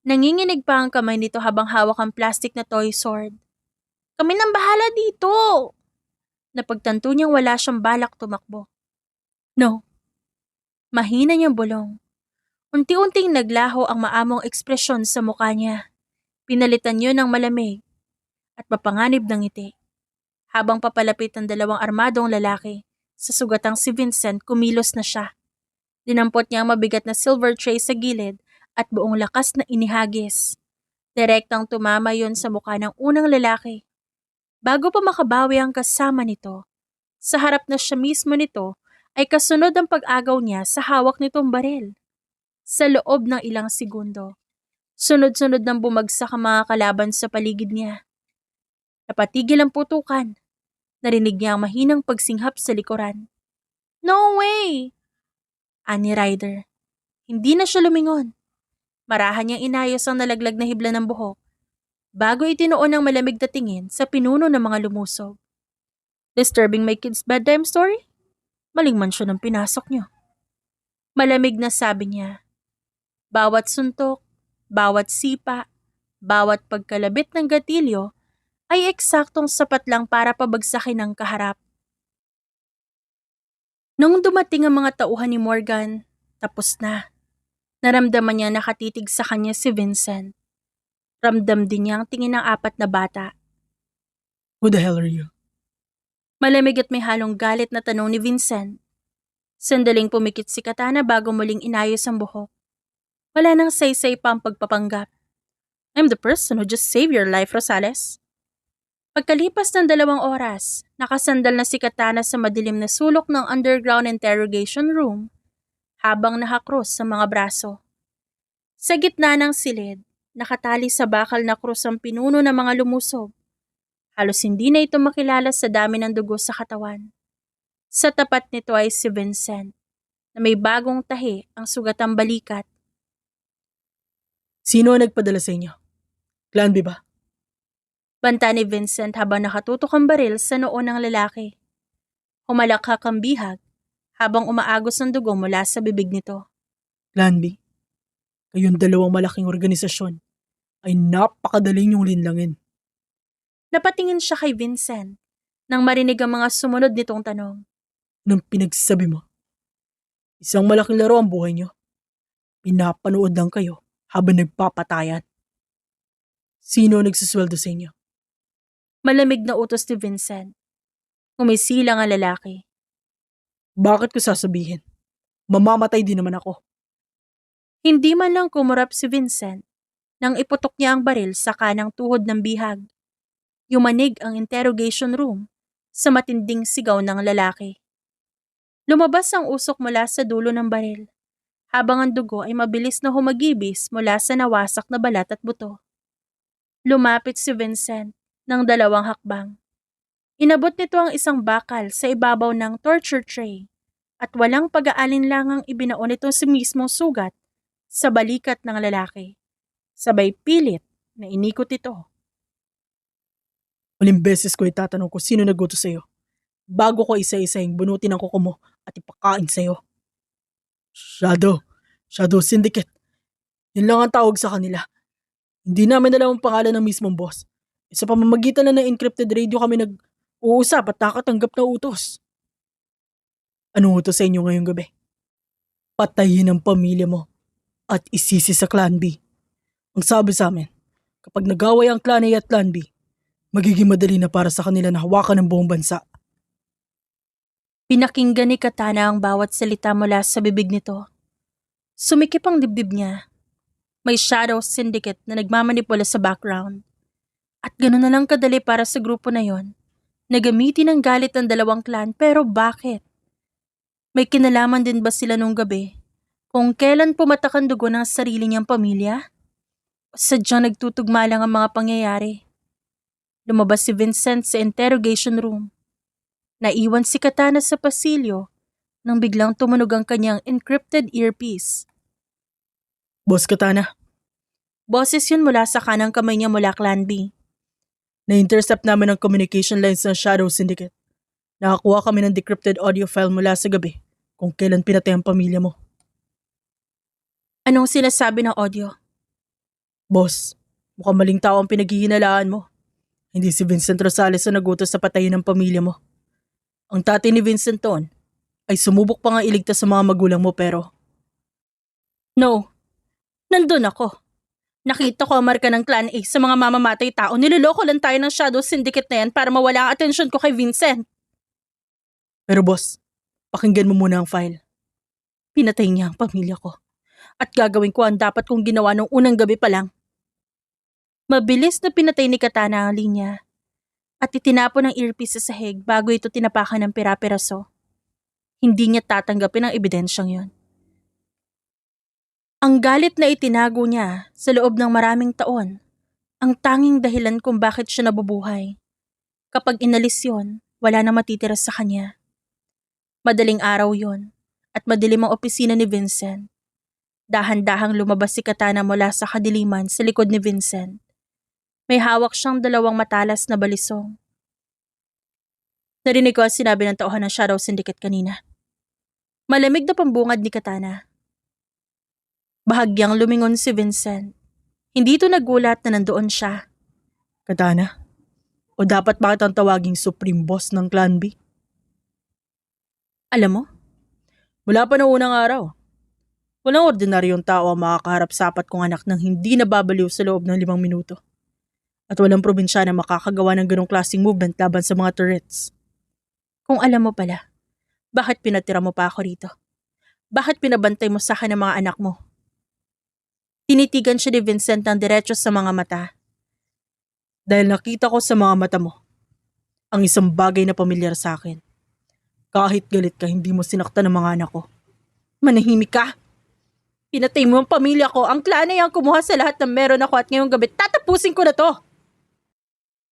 Nanginginig pa ang kamay nito habang hawak ang plastic na toy sword. Kami nang bahala dito! Napagtanto niyang wala siyang balak tumakbo. No. Mahina niyang bulong. Unti-unting naglaho ang maamong ekspresyon sa mukha niya. Pinalitan niyo ng malamig at mapanganib ng ngiti. Habang papalapit ang 2 armadong lalaki, sa sugatang si Vincent kumilos na siya. Dinampot niya ang mabigat na silver tray sa gilid at buong lakas na inihagis. Direktang tumama yon sa mukha ng unang lalaki. Bago pa makabawi ang kasama nito, sa harap na siya mismo nito ay kasunod ang pag-agaw niya sa hawak nitong baril. Sa loob ng ilang segundo, sunod-sunod nang bumagsak ang mga kalaban sa paligid niya. Napatigil ang putukan. Narinig niya ang mahinang pagsinghap sa likuran. No way! Ani Ryder. Hindi na siya lumingon. Marahan niyang inayos ang nalaglag na hibla ng buhok bago itinuon ang malamig na tingin sa pinuno ng mga lumusob. Disturbing my kid's bedtime story? Maling mansyon ang pinasok niyo. Malamig na sabi niya. Bawat suntok, bawat sipa, bawat pagkalabit ng gatilyo ay eksaktong sapat lang para pabagsakin ang kaharap. Nung dumating ang mga tauhan ni Morgan, tapos na. Naramdaman niya nakatitig sa kanya si Vincent. Ramdam din niya ang tingin ng 4 na bata. Who the hell are you? Malamig at may halong galit na tanong ni Vincent. Sandaling pumikit si Katana bago muling inayos ang buhok. Wala nang saysay pa ang pagpapanggap. I'm the person who just saved your life, Rosales. Pagkalipas ng 2 oras, nakasandal na si Katana sa madilim na sulok ng underground interrogation room habang nakakrus sa mga braso. Sa gitna ng silid, nakatali sa bakal na krus ang pinuno ng mga lumusob. Halos hindi na ito makilala sa dami ng dugo sa katawan. Sa tapat nito ay si Vincent, na may bagong tahi ang sugatang balikat. Sino ang nagpadala sa inyo? Clan B ba? Banta ni Vincent habang nakatutok ang baril sa noo ng lalaki. Humalakhak ang bihag habang umaagos ang dugo mula sa bibig nito. Clan B? Kayong 2 malaking organisasyon ay napakadali niyong linlangin. Napatingin siya kay Vincent nang marinig ang mga sumunod nitong tanong. Anong pinagsasabi mo? Isang malaking laro ang buhay niyo. Pinapanood lang kayo habang nagpapatayan. Sino nagsusweldo sa inyo? Malamig na utos ni Vincent. Umisilang ang lalaki. Bakit ko sasabihin? Mamamatay din naman ako. Hindi man lang kumurap si Vincent nang iputok niya ang baril sa kanang tuhod ng bihag. Yumanig ang interrogation room sa matinding sigaw ng lalaki. Lumabas ang usok mula sa dulo ng baril, habang ang dugo ay mabilis na humagibis mula sa nawasak na balat at buto. Lumapit si Vincent ng 2 hakbang. Inabot nito ang isang bakal sa ibabaw ng torture tray at walang pag-aalinlangang ibinaon nito si mismong sugat sa balikat ng lalaki. Sabay pilit na inikot ito. Uling beses ko itatanong kung sino naguto sa'yo. Bago ko isa-isahing bunutin ang kuko mo at ipakain sa'yo. Shadow Syndicate. Yun lang ang tawag sa kanila. Hindi namin alam ang pangalan ng mismong boss. Sa pamamagitan na ng encrypted radio kami nag-uusap at nakatanggap na utos. Anong utos sa inyo ngayong gabi? Patayin ang pamilya mo at isisi sa Clan B. Ang sabi sa amin, kapag nagaway ang Clan A at Clan B, magiging madali na para sa kanila na hawakan ng buong bansa. Pinakinggan ni Katana ang bawat salita mula sa bibig nito. Sumikip ang dibdib niya. May Shadow Syndicate na nagmamanipula sa background. At gano'n na lang kadali para sa grupo na yon. Nagamitin ang galit ng 2 clan, pero bakit? May kinalaman din ba sila nung gabi kung kailan pumatak ang dugo ng sarili niyang pamilya? O sadyang nagtutugma lang ang mga pangyayari? Lumabas si Vincent sa interrogation room. Naiwan si Katana sa pasilyo nang biglang tumunog ang kanyang encrypted earpiece. Boss Katana, Boses yun mula sa kanang kamay niya mula Clan B. na-intercept namin ang communication lines ng Shadow Syndicate. Nakakuha kami ng decrypted audio file mula sa gabi kung kailan pinatay ang pamilya mo. Anong sinasabi ng audio? Boss, mukhang maling tao ang pinaghihinalaan mo. Hindi si Vincent Rosales ang nagutos sa patayin ng pamilya mo. Ang tatay ni Vincent Ton ay sumubok pa nga iligtas sa mga magulang mo pero No. Nandun ako. Nakita ko ang marka ng Clan A sa mga mamamatay tao. Niloloko lang tayo ng Shadow Syndicate na yan para mawala ang atensyon ko kay Vincent. Pero boss, pakinggan mo muna ang file. Pinatay niya ang pamilya ko. At gagawin ko ang dapat kong ginawa nung unang gabi pa lang. Mabilis na pinatay ni Katana ang linya. At itinapon ang earpiece sa sahig bago ito tinapakan ng pira-piraso. Hindi niya tatanggapin ang ebidensyang yon. Ang galit na itinago niya sa loob ng maraming taon, ang tanging dahilan kung bakit siya nabubuhay. Kapag inalis yon, wala na matitira sa kanya. Madaling araw yon, at madilim ang opisina ni Vincent. Dahan-dahang lumabas si Katana mula sa kadiliman sa likod ni Vincent. May hawak siyang 2 matalas na balisong. Narinig ko ang sinabi ng tauhan ng Shadow Syndicate kanina. Malamig na pambungad ni Katana. Bahagyang lumingon si Vincent. Hindi ito nagulat na nandoon siya. Katana, o dapat bakit ang tawaging Supreme Boss ng Clan B? Alam mo, Mula pa noong unang araw, walang ordinaryong tao ang makakaharap sa apat kong anak nang hindi nababaliw sa loob ng 5 minuto. At walang probinsya na makakagawa ng ganong klaseng movement laban sa mga turrets. kung alam mo pala, bakit pinatira mo pa ako rito? Bakit pinabantay mo sa akin ang mga anak mo? Tinitigan siya ni Vincent ng diretso sa mga mata. Dahil nakita ko sa mga mata mo ang isang bagay na pamilyar sa akin. Kahit galit ka, hindi mo sinaktan ang mga anak ko. Manahimik ka! Pinatay mo ang pamilya ko, ang Clan A ang kumuha sa lahat ng meron ako at ngayong gabi tatapusin ko na to!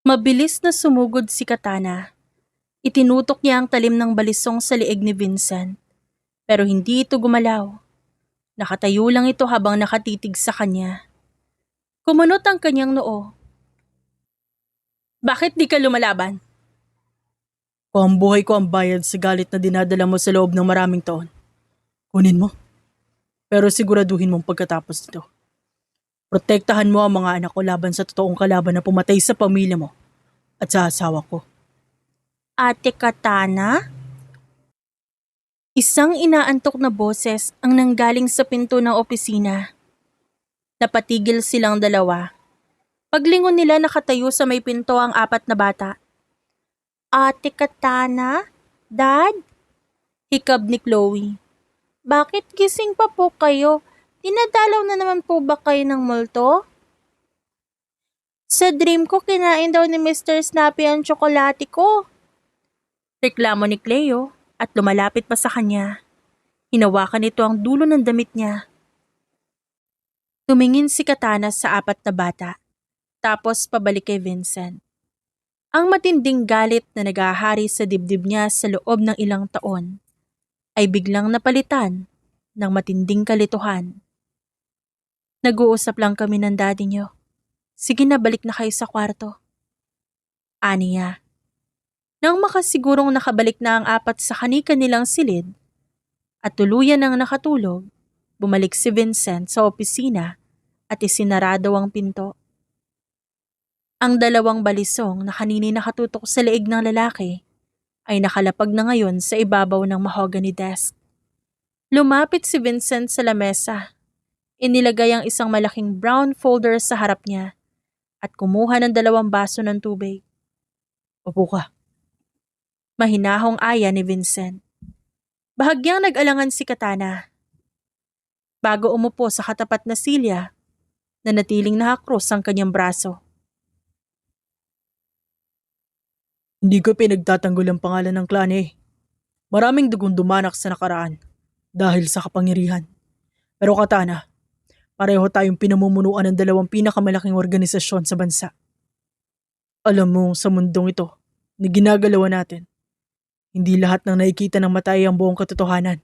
Mabilis na sumugod si Katana. Itinutok niya ang talim ng balisong sa liig ni Vincent. Pero hindi ito gumalaw. Nakatayo lang ito habang nakatitig sa kanya. Kumunot ang kanyang noo. Bakit di ka lumalaban? Kung ang buhay ko ang bayad sa galit na dinadala mo sa loob ng maraming taon, kunin mo. Pero siguraduhin mong pagkatapos nito, protektahan mo ang mga anak ko laban sa totoong kalaban na pumatay sa pamilya mo at sa asawa ko. Ate Katana? Isang inaantok na boses ang nanggaling sa pinto ng opisina. Napatigil silang dalawa. Paglingon nila nakatayo sa may pinto ang apat na bata. Ate Katana? Dad? Hikab ni Chloe. Bakit gising pa po kayo? Dinadalaw na naman po ba kayo ng multo? Sa dream ko, kinain daw ni Mr. Snappy ang tsokolate ko. Reklamo ni Cleo at lumalapit pa sa kanya. Hinawakan nito ang dulo ng damit niya. Tumingin si Katana sa apat na bata, tapos pabalik kay Vincent. Ang matinding galit na nagahari sa dibdib niya sa loob ng ilang taon ay biglang napalitan ng matinding kalituhan. Nag-uusap lang kami ng daddy niyo. Sige na, balik na kayo sa kwarto. Aniya. Nang makasigurong nakabalik na ang apat sa kanika nilang silid at tuluyan ang nakatulog, bumalik si Vincent sa opisina at isinarado ang pinto. Ang dalawang balisong na kanini nakatutok sa leeg ng lalaki ay nakalapag na ngayon sa ibabaw ng mahogany desk. Lumapit si Vincent sa lamesa. Inilagay ang isang malaking brown folder sa harap niya at kumuha ng 2 baso ng tubig. Upo ka. Mahinahong aya ni Vincent. Bahagyang nag-alangan si Katana. Bago umupo sa katapat na silya, nanatiling nakakross ang kanyang braso. Hindi ko pinagtatanggol ang pangalan ng clan eh. Maraming dugong dumanak sa nakaraan dahil sa kapangyarihan. Pero Katana, pareho tayong pinamumunuan ng 2 pinakamalaking organisasyon sa bansa. Alam mo, sa mundong ito na ginagalawan natin, hindi lahat ng nakikita ng mata ay ang buong katotohanan.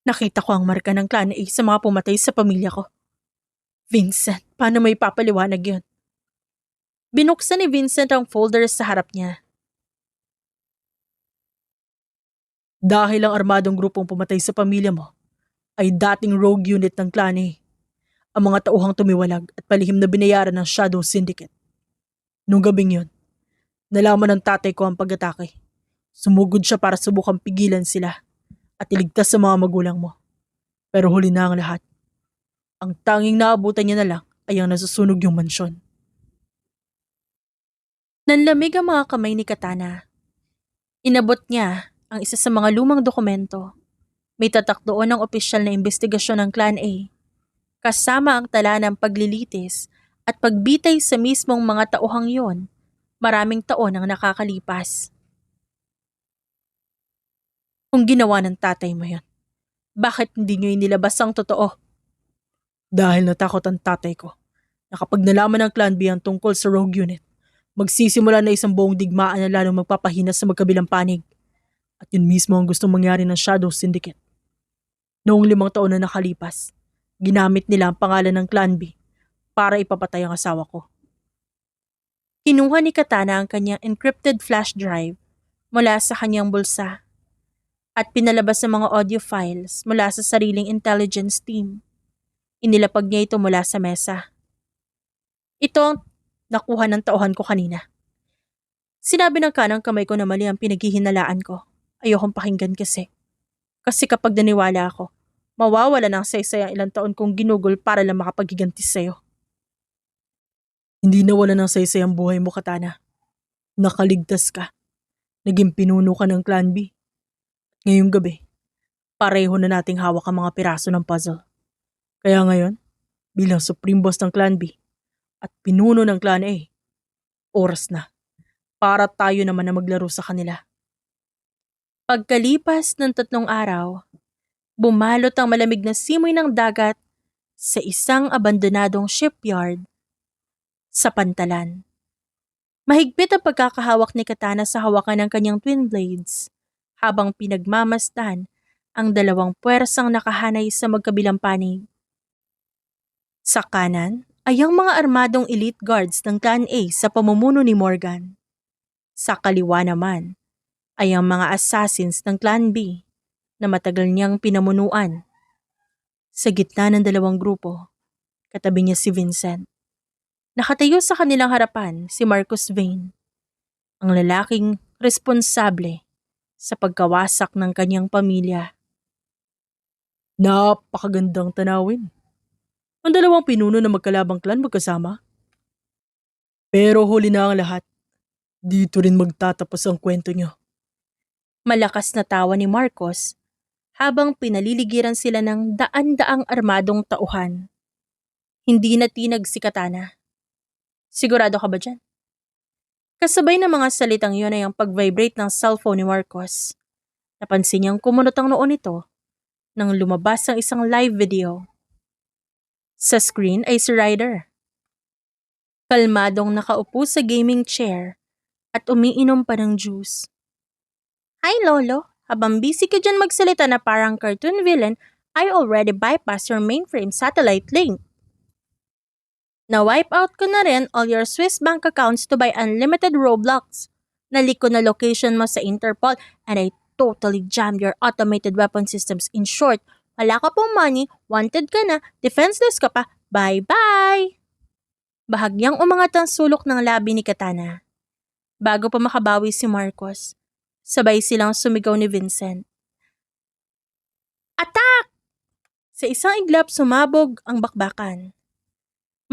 Nakita ko ang marka ng clan A sa mga pumatay sa pamilya ko. Vincent, paano may papaliwanag yun? Binuksan ni Vincent ang folder sa harap niya. Dahil ang armadong grupong pumatay sa pamilya mo ay dating rogue unit ng clan A. Ang mga tauhang tumiwalag at palihim na binayaran ng Shadow Syndicate. Nung gabing yun, nalaman ng tatay ko ang pag-atake. Sumugod siya para subukang pigilan sila at iligtas sa mga magulang mo. Pero huli na ang lahat. Ang tanging naabutan niya na lang ay ang nasusunog yung mansyon. Nanlamig ang mga kamay ni Katana. Inabot niya ang isa sa mga lumang dokumento. May tatak doon ng opisyal na investigasyon ng Clan A. Kasama ang tala ng paglilitis at pagbitay sa mismong mga tauhang yon. Maraming taon ang nakakalipas. Kung ginawa ng tatay mo yun, bakit hindi niyo inilabas ang totoo? Dahil natakot ang tatay ko na kapag nalaman ng Clan B ang tungkol sa rogue unit, magsisimula na isang buong digmaan na lalong magpapahina sa magkabilang panig. At yun mismo ang gustong mangyari ng Shadow Syndicate. Noong 5 taon na nakalipas, ginamit nila ang pangalan ng Clan B para ipapatay ang asawa ko. Kinuha ni Katana ang kanyang encrypted flash drive mula sa kanyang bulsa at pinalabas ang mga audio files mula sa sariling intelligence team. Inilapag niya ito mula sa mesa. Ito ang nakuha ng tauhan ko kanina. Sinabi ng kanang kamay ko na mali ang pinaghihinalaan ko. Ayokong pakinggan kasi. Kasi kapag naniwala ako, mawawala ng saysay ang ilang taon kong ginugol para lang makapaghiganti sa'yo. Hindi nawala ng saysay ang buhay mo, Katana. Nakaligtas ka. Naging pinuno ka ng Clan B. Ngayong gabi, pareho na nating hawak ang mga piraso ng puzzle. Kaya ngayon, bilang Supreme Boss ng Clan B at pinuno ng Clan A, oras na para tayo naman na maglaro sa kanila. Pagkalipas ng 3 araw, bumalot ang malamig na simoy ng dagat sa isang abandonadong shipyard sa Pantalan. Mahigpit ang pagkakahawak ni Katana sa hawakan ng kanyang twin blades habang pinagmamasdan ang 2 puwersang nakahanay sa magkabilang panig. Sa kanan ay ang mga armadong elite guards ng Clan A sa pamumuno ni Morgan. Sa kaliwa naman ay ang mga assassins ng Clan B na matagal niyang pinamunuan. Sa gitna ng 2 grupo, katabi niya si Vincent. Nakatayo sa kanilang harapan si Marcus Vane, ang lalaking responsable sa pagkawasak ng kanyang pamilya. Napakagandang tanawin. Ang dalawang pinuno na magkalabang klan magkasama. Pero huli na ang lahat. Dito rin magtatapos ang kwento niyo. Malakas na tawa ni Marcos habang pinaliligiran sila ng daan-daang armadong tauhan. Hindi natinag si Katana. Sigurado ka ba dyan? Kasabay ng mga salitang yun ay ang pag-vibrate ng cellphone ni Marcos. Napansin niyang kumunot ang noon nito nang lumabas ang isang live video. Sa screen ay si Ryder. Kalmadong nakaupo sa gaming chair at umiinom pa ng juice. Hi Lolo, habang busy ka dyan magsalita na parang cartoon villain, I already bypassed your mainframe satellite link. Na-wipe out ko na rin all your Swiss bank accounts to buy unlimited Roblox. Nalik ko na location mo sa Interpol and I totally jammed your automated weapon systems. In short, wala ka pong money, wanted ka na, defenseless ka pa, bye-bye! Bahagyang umangat ang sulok ng labi ni Katana. Bago pa makabawi si Marcos, sabay silang sumigaw ni Vincent. Attack! Sa isang iglap sumabog ang bakbakan.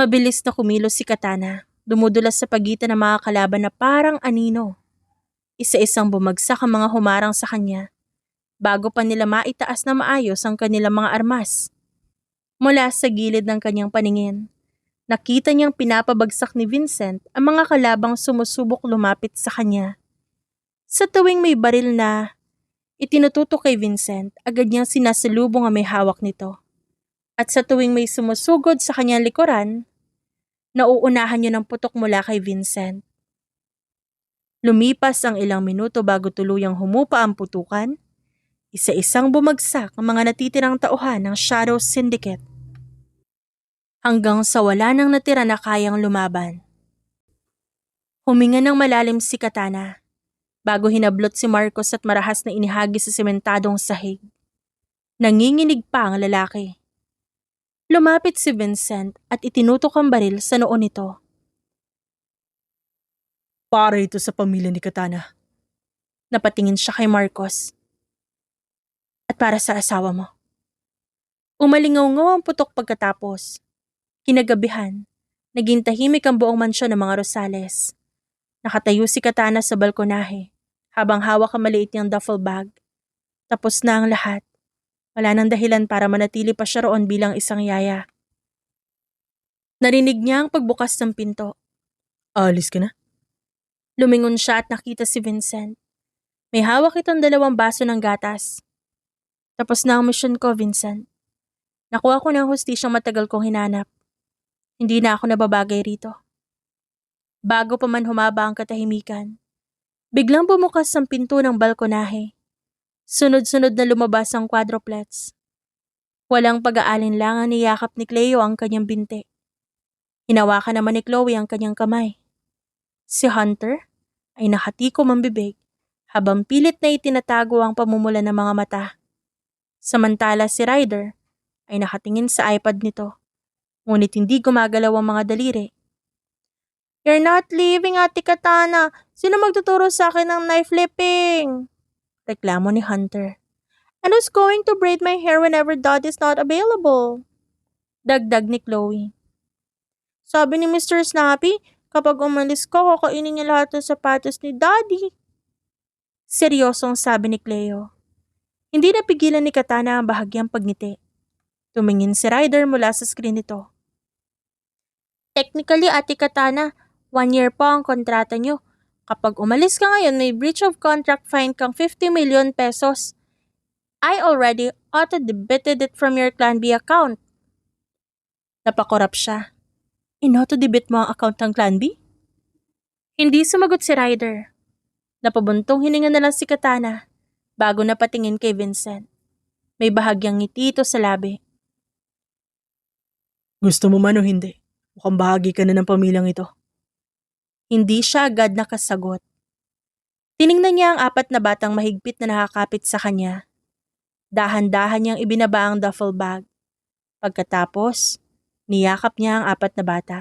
Mabilis na kumilos si Katana, dumudulas sa pagitan ng mga kalaban na parang anino. Isa-isang bumagsak ang mga humarang sa kanya, bago pa nila maitaas na maayos ang kanilang mga armas. Mula sa gilid ng kanyang paningin, nakita niyang pinapabagsak ni Vincent ang mga kalabang sumusubok lumapit sa kanya. Sa tuwing may baril na itinututok kay Vincent, agad niyang sinasalubong ang may hawak nito. At sa tuwing may sumusugod sa kanyang likuran, nauunahan niyo ng putok mula kay Vincent. Lumipas ang ilang minuto bago tuluyang humupa ang putukan, isa-isang bumagsak ang mga natitirang tauhan ng Shadow Syndicate. Hanggang sa wala nang natira na kayang lumaban. Huminga ng malalim si Katana, bago hinablot si Marcos at marahas na inihagi sa sementadong sahig. Nanginginig pa ang lalaki. Lumapit si Vincent at itinutok ang baril sa noo nito. Para ito sa pamilya ni Katana. Napatingin siya kay Marcos. At para sa asawa mo. Umalingaw-ngaw ang putok pagkatapos. Kinagabihan, naging tahimik ang buong mansyon ng mga Rosales. Nakatayo si Katana sa balkonahe, habang hawak ang maliit niyang duffel bag. Tapos na ang lahat. Wala nang dahilan para manatili pa siya roon bilang isang yaya. Narinig niya ang pagbukas ng pinto. Alis ka na? Lumingon siya at nakita si Vincent. May hawak itong 2 baso ng gatas. Tapos na ang mission ko, Vincent. Nakuha ko ng hustisyang matagal kong hinanap. Hindi na ako nababagay rito. Bago pa man humaba ang katahimikan, biglang bumukas ang pinto ng balkonahe. Sunod-sunod na lumabas ang quadruplets. Walang pag-aalinlangan niyakap ni Cleo ang kanyang binti. Hinawakan naman ni Chloe ang kanyang kamay. Si Hunter ay nakatikom ang bibig habang pilit na itinatago ang pamumula ng mga mata. Samantala si Ryder ay nakatingin sa iPad nito, ngunit hindi gumagalaw ang mga daliri. You're not leaving, Ate Katana. Sino magtuturo sa akin ng knife flipping? Reklamo ni Hunter. And who's going to braid my hair whenever Dad is not available? Dagdag ni Chloe. Sabi ni Mr. Snappy, kapag umalis ko, kakainin niya lahat ng sapatos ni Daddy. Seryosong sabi ni Cleo. Hindi napigilan ni Katana ang bahagyang pagngiti. Tumingin si Ryder mula sa screen nito. Technically, Ate Katana, 1 year po ang kontrata niyo. Kapag umalis ka ngayon, may breach of contract fine kang 50 million pesos. I already auto-debited it from your Clan B account. Napakorap siya. In-auto-debit mo ang account ng Clan B? Hindi sumagot si Ryder. Napabuntong hininga na lang si Katana bago napatingin kay Vincent. May bahagyang ngiti ito sa labi. Gusto mo man o hindi, mukhang bahagi ka na ng pamilyang ito. Hindi siya agad nakasagot. Tiningnan niya ang 4 na batang mahigpit na nakakapit sa kanya. Dahan-dahan niyang ibinaba ang duffel bag. Pagkatapos, niyakap niya ang 4 na bata.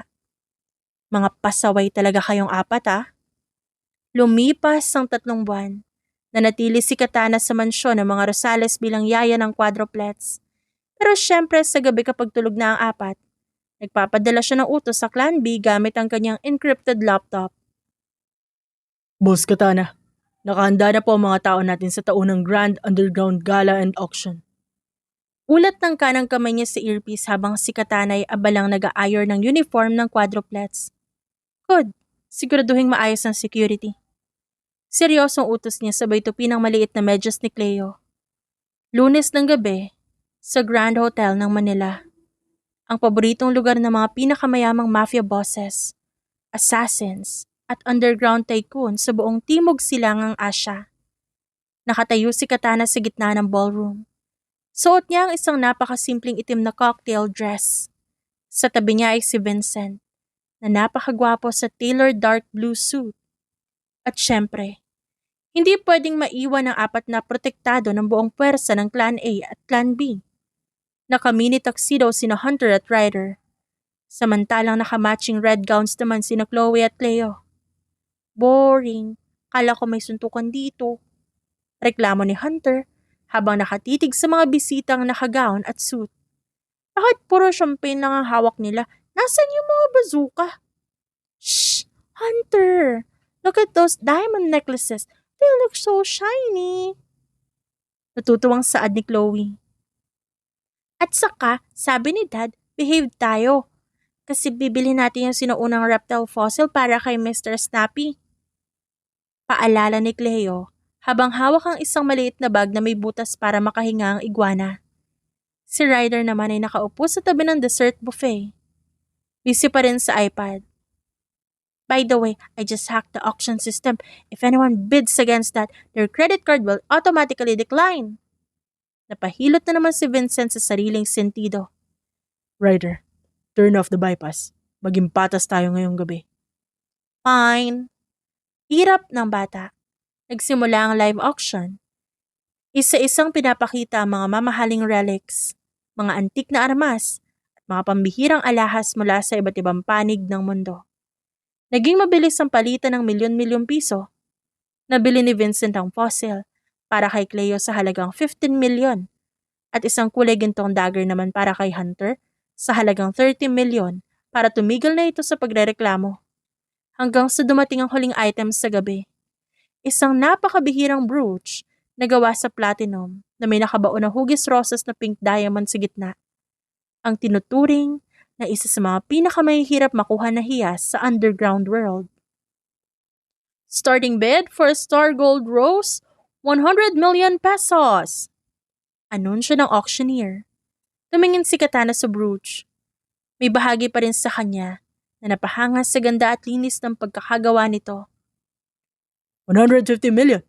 Mga pasaway talaga kayong 4 ah. Lumipas ang 3 buwan Nanatili si Katana sa mansyon ng mga Rosales bilang yaya ng quadruplets. Pero syempre sa gabi kapag tulog na ang apat, nagpapadala siya ng utos sa Clan B gamit ang kanyang encrypted laptop. Boss Katana, nakahanda na po ang mga tao natin sa taunang Grand Underground Gala and Auction. Ulat ng kanang kamay niya sa earpiece habang si Katana ay abalang nag-a-iron ng uniform ng quadruplets. Good, siguraduhin maayos ang security. Seryosong utos niya sabay tupi ng maliit na medyas ni Cleo. Lunes ng gabi, sa Grand Hotel ng Manila. Ang paboritong lugar ng mga pinakamayamang mafia bosses, assassins, at underground tycoon sa buong Timog Silangang Asya. Nakatayo si Katana sa gitna ng ballroom. Suot niya ang isang napakasimpleng itim na cocktail dress. Sa tabi niya ay si Vincent, na napakagwapo sa tailored dark blue suit. At syempre, hindi pwedeng maiwan ang apat na protektado ng buong puwersa ng Clan A at Clan B. Naka-mini tuxedo sina Hunter at Ryder. Samantalang naka-matching red gowns naman sina Chloe at Cleo. Boring. Kala ko may suntukan dito. Reklamo ni Hunter habang nakatitig sa mga bisitang naka-gown at suit. Bakit puro champagne lang ang hawak nila? Nasaan yung mga bazooka? Shh! Hunter! Look at those diamond necklaces. They look so shiny. Natutuwang saad ni Chloe. At saka, sabi ni Dad, behave tayo. Kasi bibili natin yung sinuunang reptile fossil para kay Mr. Snappy. Paalala ni Cleo habang hawak ang isang maliit na bag na may butas para makahinga ang iguana. Si Ryder naman ay nakaupo sa tabi ng dessert buffet. Busy pa rin sa iPad. By the way, I just hacked the auction system. If anyone bids against that, their credit card will automatically decline. Napahilot na naman si Vincent sa sariling sentido. Ryder, turn off the bypass. Maging patas tayo ngayong gabi. Fine. Hirap ng bata. Nagsimula ang live auction. Isa-isang pinapakita ang mga mamahaling relics, mga antik na armas, at mga pambihirang alahas mula sa iba't ibang panig ng mundo. Naging mabilis ang palitan ng milyon-milyong piso. Nabili ni Vincent ang fossil para kay Cleo sa halagang 15 milyon at isang kulay gintong dagger naman para kay Hunter sa halagang 30 milyon para tumigil na ito sa pagrereklamo. Hanggang sa dumating ang huling items sa gabi. Isang napakabihirang brooch na gawa sa platinum na may nakabaon na hugis rosas na pink diamond sa gitna. Ang tinuturing na isa sa mga pinakamahihirap makuha na hiyas sa underground world. Starting bid for a star gold rose, 100 million pesos! Anunsyo ng auctioneer. Tumingin si Katana sa brooch. May bahagi pa rin sa kanya na napahanga sa ganda at linis ng pagkakagawa nito. 150 million!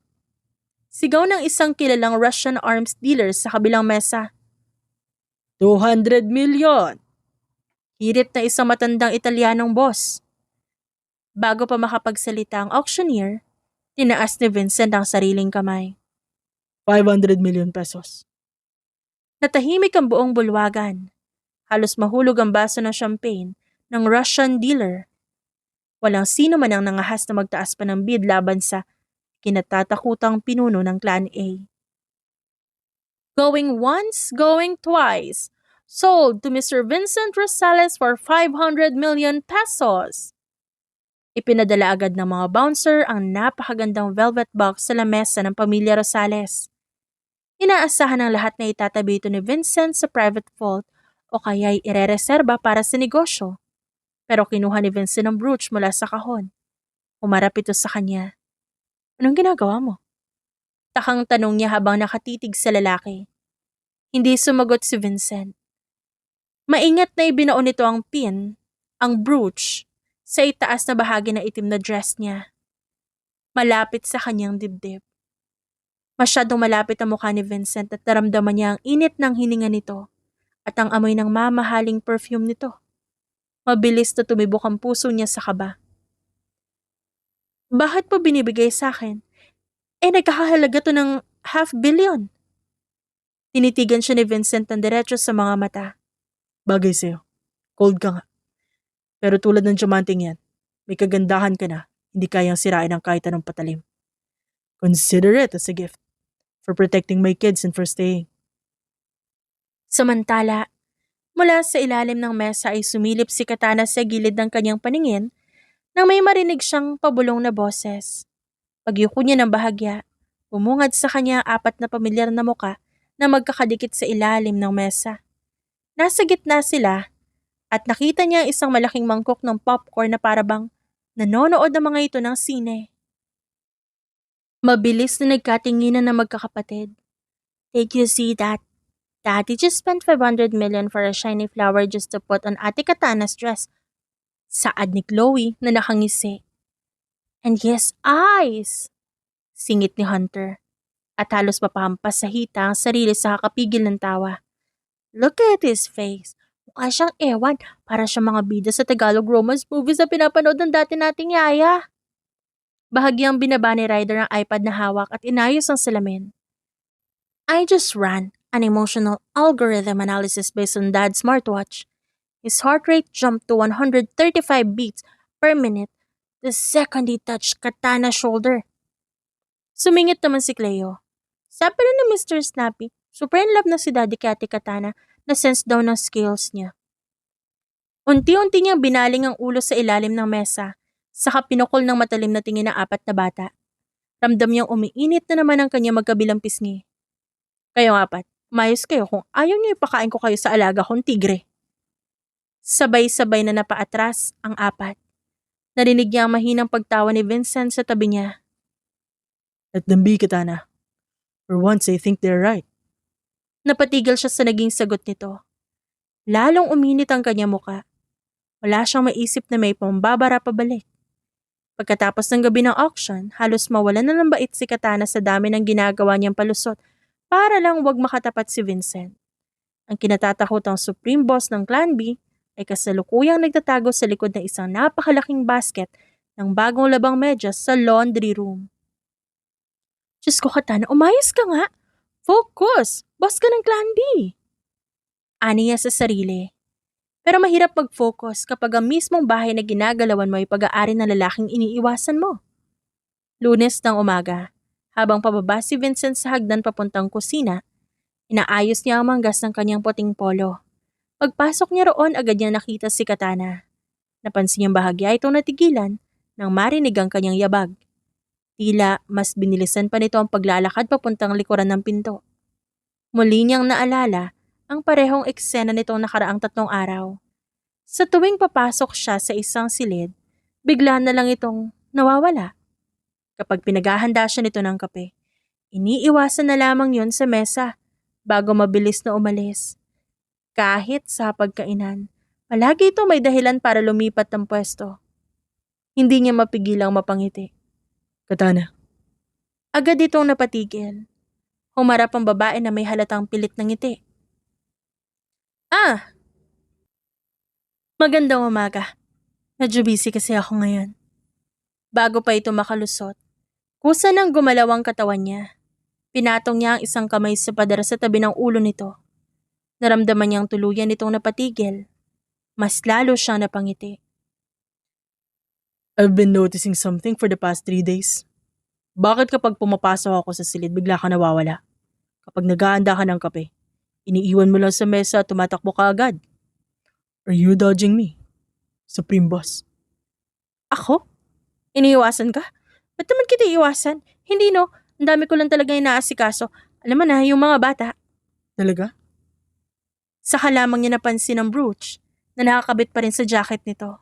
Sigaw ng isang kilalang Russian arms dealer sa kabilang mesa. 200 million! Hirit na isang matandang Italianong boss. Bago pa makapagsalita ang auctioneer, tinaas ni Vincent ang sariling kamay. 500 million pesos. Natahimik ang buong bulwagan. Halos mahulog ang baso ng champagne ng Russian dealer. Walang sino man ang nangahas na magtaas pa ng bid laban sa kinatatakutang pinuno ng Clan A. Going once, going twice. Sold to Mr. Vincent Rosales for 500 million pesos. Ipinadala agad ng mga bouncer ang napakagandang velvet box sa lamesa ng pamilya Rosales. Inaasahan ng lahat na itatabi ito ni Vincent sa private vault o kaya'y irereserba para sa negosyo. Pero kinuha ni Vincent ang brooch mula sa kahon. Humarap ito sa kanya. Anong ginagawa mo? Takang tanong niya habang nakatitig sa lalaki. Hindi sumagot si Vincent. Maingat na ibinaon nito ang pin, ang brooch, sa itaas na bahagi ng itim na dress niya. Malapit sa kanyang dibdib. Masyadong malapit ang mukha ni Vincent at naramdaman niya ang init ng hininga nito at ang amoy ng mamahaling perfume nito. Mabilis na tumibok ang puso niya sa kaba. Bakit po binibigay sa akin? Nagkakahalaga to ng 500 million. Tinitigan siya ni Vincent ng diretso sa mga mata. Bagay sa'yo. Cold ka nga. Pero tulad ng diamanting yan, may kagandahan ka na, hindi kayang sirain ng kahit anong patalim. Consider it as a gift for protecting my kids and for staying. Samantala, mula sa ilalim ng mesa ay sumilip si Katana sa gilid ng kanyang paningin nang may marinig siyang pabulong na boses. Pagyuko niya ng bahagya, bumungad sa kanya ang 4 na pamilyar na muka na magkakadikit sa ilalim ng mesa. Nasa gitna sila at nakita niya ang isang malaking mangkok ng popcorn na parabang nanonood ng mga ito ng sine. Mabilis na nagkatinginan ng magkakapatid. Did you see that? Daddy just spent 500 million for a shiny flower just to put on Ate Katana's dress. Saad ni Chloe na nakangisi. And his eyes! Singit ni Hunter. At halos mapahampas sa hita ang sarili sa kakapigil ng tawa. Look at his face. Mukha siyang ewan para siyang mga bida sa Tagalog romance movies na pinapanood ng dati nating yaya. Bahagyang binaba ni Ryder ang iPad na hawak at inayos ang salamin. I just ran an emotional algorithm analysis based on Dad's smartwatch. His heart rate jumped to 135 beats per minute the second he touched Katana's shoulder. Sumingit naman si Cleo. Sabi na ni Mr. Snappy, super in love na si Daddy kay Ate Katana na sense daw ng skills niya. Unti-unti niyang binaling ang ulo sa ilalim ng mesa, saka pinukol ng matalim na tingin ng 4 na bata. Ramdam niyang umiinit na naman ang kanya magkabilang pisngi. Kayo 4, umayos kayo kung ayaw niyo ipakain ko kayo sa alaga kong tigre. Sabay-sabay na napaatras ang 4. Narinig niya ang mahinang pagtawa ni Vincent sa tabi niya. Let them be, Katana. For once, I think they're right. Napatigil siya sa naging sagot nito. Lalong uminit ang kanya muka. Wala siyang maisip na may pambabara pabalik. Pagkatapos ng gabi ng auction, halos mawalan na ng bait si Katana sa dami ng ginagawa niyang palusot para lang wag makatapat si Vincent. Ang kinatatakotang supreme boss ng Clan B ay kasalukuyang nagtatago sa likod ng isang napakalaking basket ng bagong labang medyas sa laundry room. Diyos ko, Katana, umayos ka nga. Focus! Boss ka ng Clan B. Ani niya sa sarili. Pero mahirap mag-focus kapag ang mismong bahay na ginagalawan mo ay pag-aari ng lalaking iniiwasan mo. Lunes ng umaga, habang pababa si Vincent sa hagdan papuntang kusina, inaayos niya ang manggas ng kanyang puting polo. Pagpasok niya roon, agad niya nakita si Katana. Napansin niyang bahagya itong natigilan nang marinig ang kanyang yabag. Tila mas binilisan pa nito ang paglalakad papuntang likuran ng pinto. Muli niyang naalala ang parehong eksena nitong nakaraang 3 araw. Sa tuwing papasok siya sa isang silid, bigla na lang itong nawawala. Kapag pinaghahanda siya nito ng kape, iniiwasan na lamang yon sa mesa bago mabilis na umalis. Kahit sa pagkainan, palagi ito may dahilan para lumipat ng pwesto. Hindi niya mapigilang mapangiti. Katana. Agad itong napatigil. Humarap ang babae na may halatang pilit ng ngiti. Magandang umaga. Medyo busy kasi ako ngayon. Bago pa ito makalusot, kusa nang gumalaw ang katawan niya. Pinatong niya ang isang kamay sa pader sa tabi ng ulo nito. Naramdaman niyang tuluyan nitong napatigil. Mas lalo siyang napangiti. I've been noticing something for the past 3 days. Bakit kapag pumapasok ako sa silid, bigla ka nawawala? Kapag naghahanda ka ng kape, iniiwan mo lang sa mesa at tumatakbo ka agad. Are you dodging me? Supreme Boss. Ako? Iniiwasan ka? Ba't naman kita iiwasan? Hindi no, ang dami ko lang talaga inaasikaso. Alam mo na, yung mga bata. Talaga? Saka lamang niya napansin ang brooch na nakakabit pa rin sa jacket nito.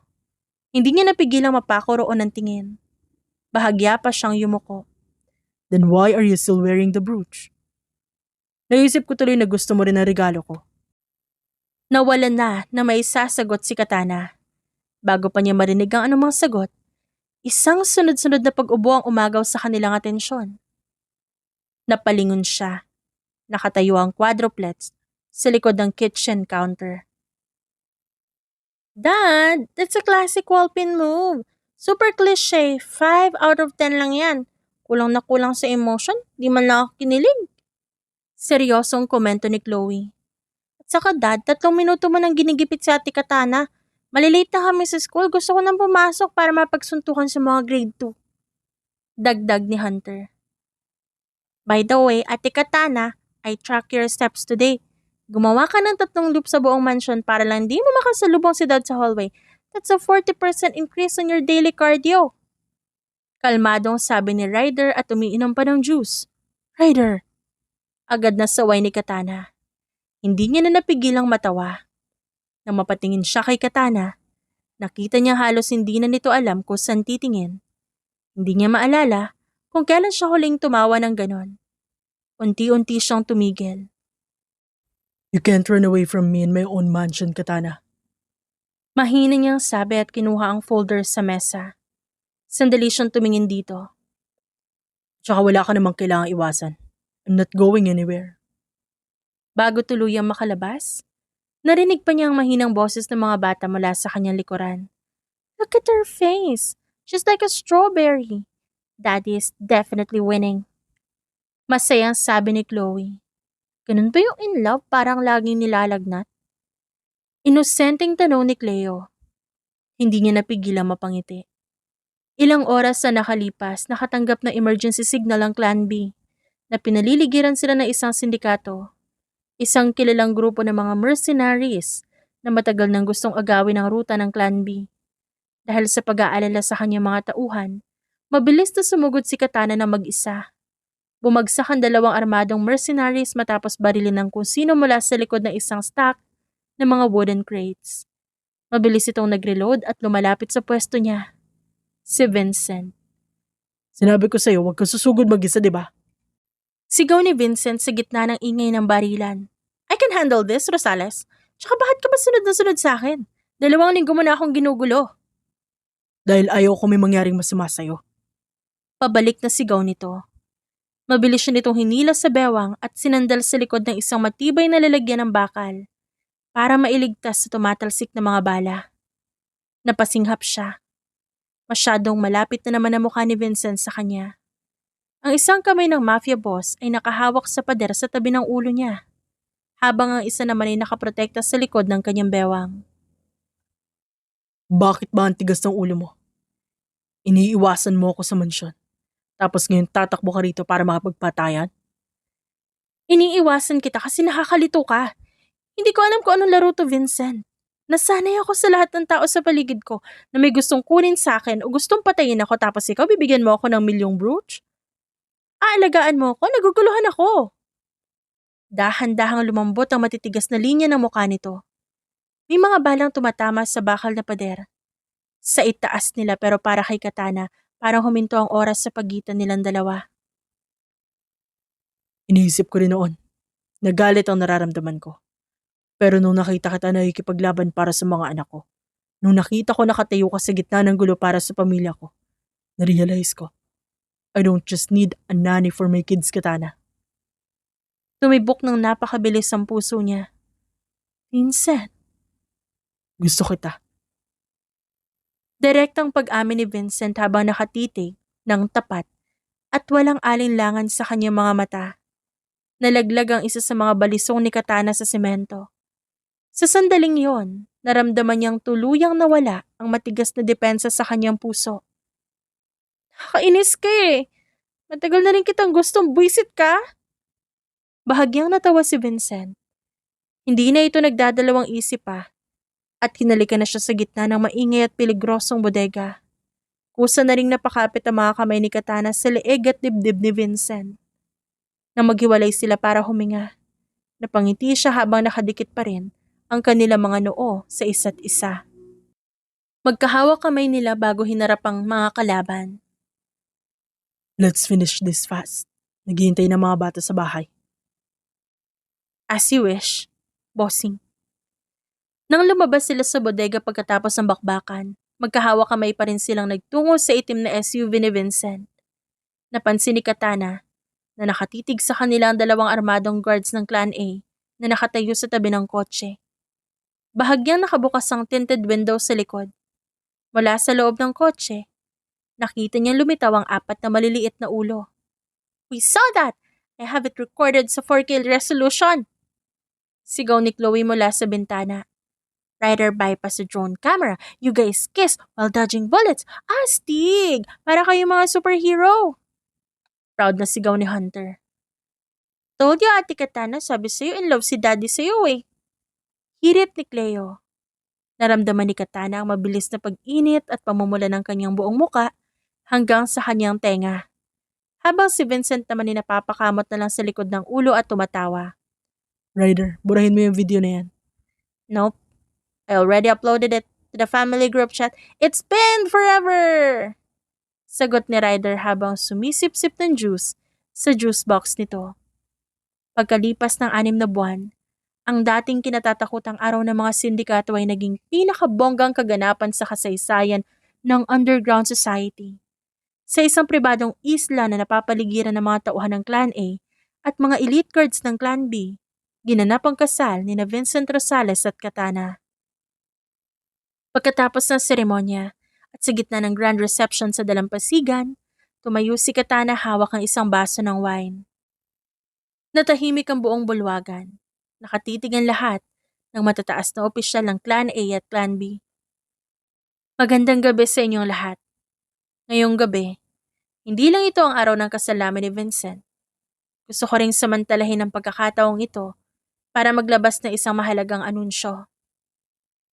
Hindi niya napigilang mapako roon ng tingin. Bahagya pa siyang yumuko. Then why are you still wearing the brooch? Naisip ko tuloy na gusto mo rin ang regalo ko. Nawalan na may sasagot si Katana. Bago pa niya marinig ang anumang sagot, isang sunod-sunod na pag-ubo ang umagaw sa kanilang atensyon. Napalingon siya. Nakatayo ang quadruplets sa likod ng kitchen counter. Dad, that's a classic wallpin move. Super cliche, 5 out of 10 lang yan. Kulang na kulang sa emotion, di man lang ako kinilig. Seryosong komento ni Chloe. At saka Dad, 3 minuto mo nang ginigipit si Ate Katana. Malilate na kami sa school, gusto ko nang pumasok para mapagsuntukan sa mga grade 2. Dagdag ni Hunter. By the way, Ate Katana, I track your steps today. Gumawa ka ng 3 loop sa buong mansion para lang di mo makasalubong si Dad sa hallway. That's a 40% increase on your daily cardio. Kalmadong sabi ni Ryder at umiinom pa ng juice. Ryder! Agad na saway ni Katana. Hindi niya na napigilang matawa. Nang mapatingin siya kay Katana, nakita niya halos hindi na nito alam kung saan titingin. Hindi niya maalala kung kailan siya huling tumawa ng ganon. Unti-unti siyang tumigil. You can't run away from me in my own mansion, Katana. Mahina niyang sabi at kinuha ang folder sa mesa. Sandali siyang tumingin dito. Tsaka wala ka namang kailangang iwasan. I'm not going anywhere. Bago tuluyang makalabas, narinig pa niya ang mahinang boses ng mga bata mula sa kanyang likuran. Look at her face. She's like a strawberry. Daddy is definitely winning. Masayang sabi ni Chloe. Ganun ba yung in love parang laging nilalagnat? Inosenteng tanong ni Cleo. Hindi niya napigilang mapangiti. Ilang oras na nakalipas, nakatanggap ng emergency signal ang Clan B na pinaliligiran sila ng isang sindikato. Isang kilalang grupo ng mga mercenaries na matagal nang gustong agawin ang ruta ng Clan B. Dahil sa pag-aalala sa kanyang mga tauhan, mabilis na sumugod si Katana na mag-isa. Bumagsak ang 2 armadong mercenaries matapos barilin ng kung sino mula sa likod ng isang stack ng mga wooden crates. Mabilis itong nag-reload at lumalapit sa pwesto niya. Si Vincent. Sinabi ko sa'yo, huwag ka susugod mag-isa, di ba? Sigaw ni Vincent sa gitna ng ingay ng barilan. I can handle this, Rosales. Tsaka bakit ka ba sunod na sunod sa akin? 2 linggo mo na akong ginugulo. Dahil ayaw ko may mangyaring masama sa'yo. Pabalik na sigaw nito. Mabilis siya nitong hinila sa bewang at sinandal sa likod ng isang matibay na lalagyan ng bakal para mailigtas sa tumatalsik na mga bala. Napasinghap siya. Masyadong malapit na naman ang mukha ni Vincent sa kanya. Ang isang kamay ng mafia boss ay nakahawak sa pader sa tabi ng ulo niya, habang ang isa naman ay nakaprotekta sa likod ng kanyang bewang. Bakit ba ang tigas ng ulo mo? Iniiwasan mo ako sa mansyon. Tapos ngayon tatakbo ka rito para makapagpatayan? Iniiwasan kita kasi nakakalito ka. Hindi ko alam kung anong laro to, Vincent. Nasanay ako sa lahat ng tao sa paligid ko na may gustong kunin sa akin o gustong patayin ako tapos ikaw bibigyan mo ako ng milyong brooch? Aalagaan mo ako? Naguguluhan ako. Dahan-dahang lumambot ang matitigas na linya ng mukha nito. May mga balang tumatama sa bakal na pader. Sa itaas nila pero para kay Katana, parang huminto ang oras sa pagitan nilang dalawa. Iniisip ko rin noon. Nagalit ang nararamdaman ko. Pero nung nakita kita nakikipaglaban para sa mga anak ko, nung nakita ko nakatayo ka sa gitna ng gulo para sa pamilya ko, narealize ko, I don't just need a nanny for my kids, Katana. Tumibok ng napakabilis ang puso niya. Vincent. Gusto kita. Direktang pag-amin ni Vincent habang nakatitig ng tapat at walang alinlangan sa kanyang mga mata. Nalaglag ang isa sa mga balisong ni Katana sa semento. Sa sandaling yon, naramdaman niyang tuluyang nawala ang matigas na depensa sa kanyang puso. Nakakainis ka eh. Matagal na rin kitang gustong buwisit ka. Bahagyang natawa si Vincent. Hindi na ito nagdadalawang isip pa at hinalikan na siya sa gitna ng maingay at peligrosong bodega. Kusa na ring napakapit ang mga kamay ni Katana sa leeg at dibdib ni Vincent. Nang maghiwalay sila para huminga, napangiti siya habang nakadikit pa rin ang kanilang mga noo sa isa't isa. Magkahawak kamay nila bago hinarap ang mga kalaban. Let's finish this fast. Naghihintay na mga bata sa bahay. As you wish, bossing. Nang lumabas sila sa bodega pagkatapos ng bakbakan, magkahawak kamay pa rin silang nagtungo sa itim na SUV ni Vincent. Napansin ni Katana na nakatitig sa kanila ang 2 armadong guards ng Clan A na nakatayo sa tabi ng kotse. Bahagyang nakabukas ang tinted window sa likod. Mula sa loob ng kotse, nakita niyang lumitaw ang 4 na maliliit na ulo. We saw that! I have it recorded sa 4K resolution! Sigaw ni Chloe mula sa bintana. Ryder bypass sa drone camera. You guys kiss while dodging bullets. Astig! Para kayong mga superhero! Proud na sigaw ni Hunter. Told you, Ate Katana, sabi sa'yo in love si Daddy sa'yo eh. Hirit ni Cleo. Naramdaman ni Katana ang mabilis na pag-init at pamumula ng kanyang buong muka hanggang sa kanyang tenga. Habang si Vincent naman ay napapakamot na lang sa likod ng ulo at tumatawa. Ryder, burahin mo yung video na yan. Nope. I already uploaded it to the family group chat. It's been forever! Sagot ni Ryder habang sumisip-sip ng juice sa juice box nito. Pagkalipas ng 6 na buwan, ang dating kinatatakutang araw ng mga sindikato ay naging pinakabonggang kaganapan sa kasaysayan ng underground society. Sa isang pribadong isla na napapaligiran ng mga tauhan ng Clan A at mga elite guards ng Clan B, ginanap ang kasal ni Vincent Rosales at Katana. Pagkatapos ng seremonya at sa gitna ng grand reception sa dalampasigan, tumayo si Katana hawak ang isang baso ng wine. Natahimik ang buong bulwagan. Nakatitig ang lahat ng matataas na opisyal ng Clan A at Clan B. Magandang gabi sa inyong lahat. Ngayong gabi, hindi lang ito ang araw ng kasal namin ni Vincent. Gusto ko ring samantalahin ang pagkakataong ito para maglabas ng isang mahalagang anunsyo.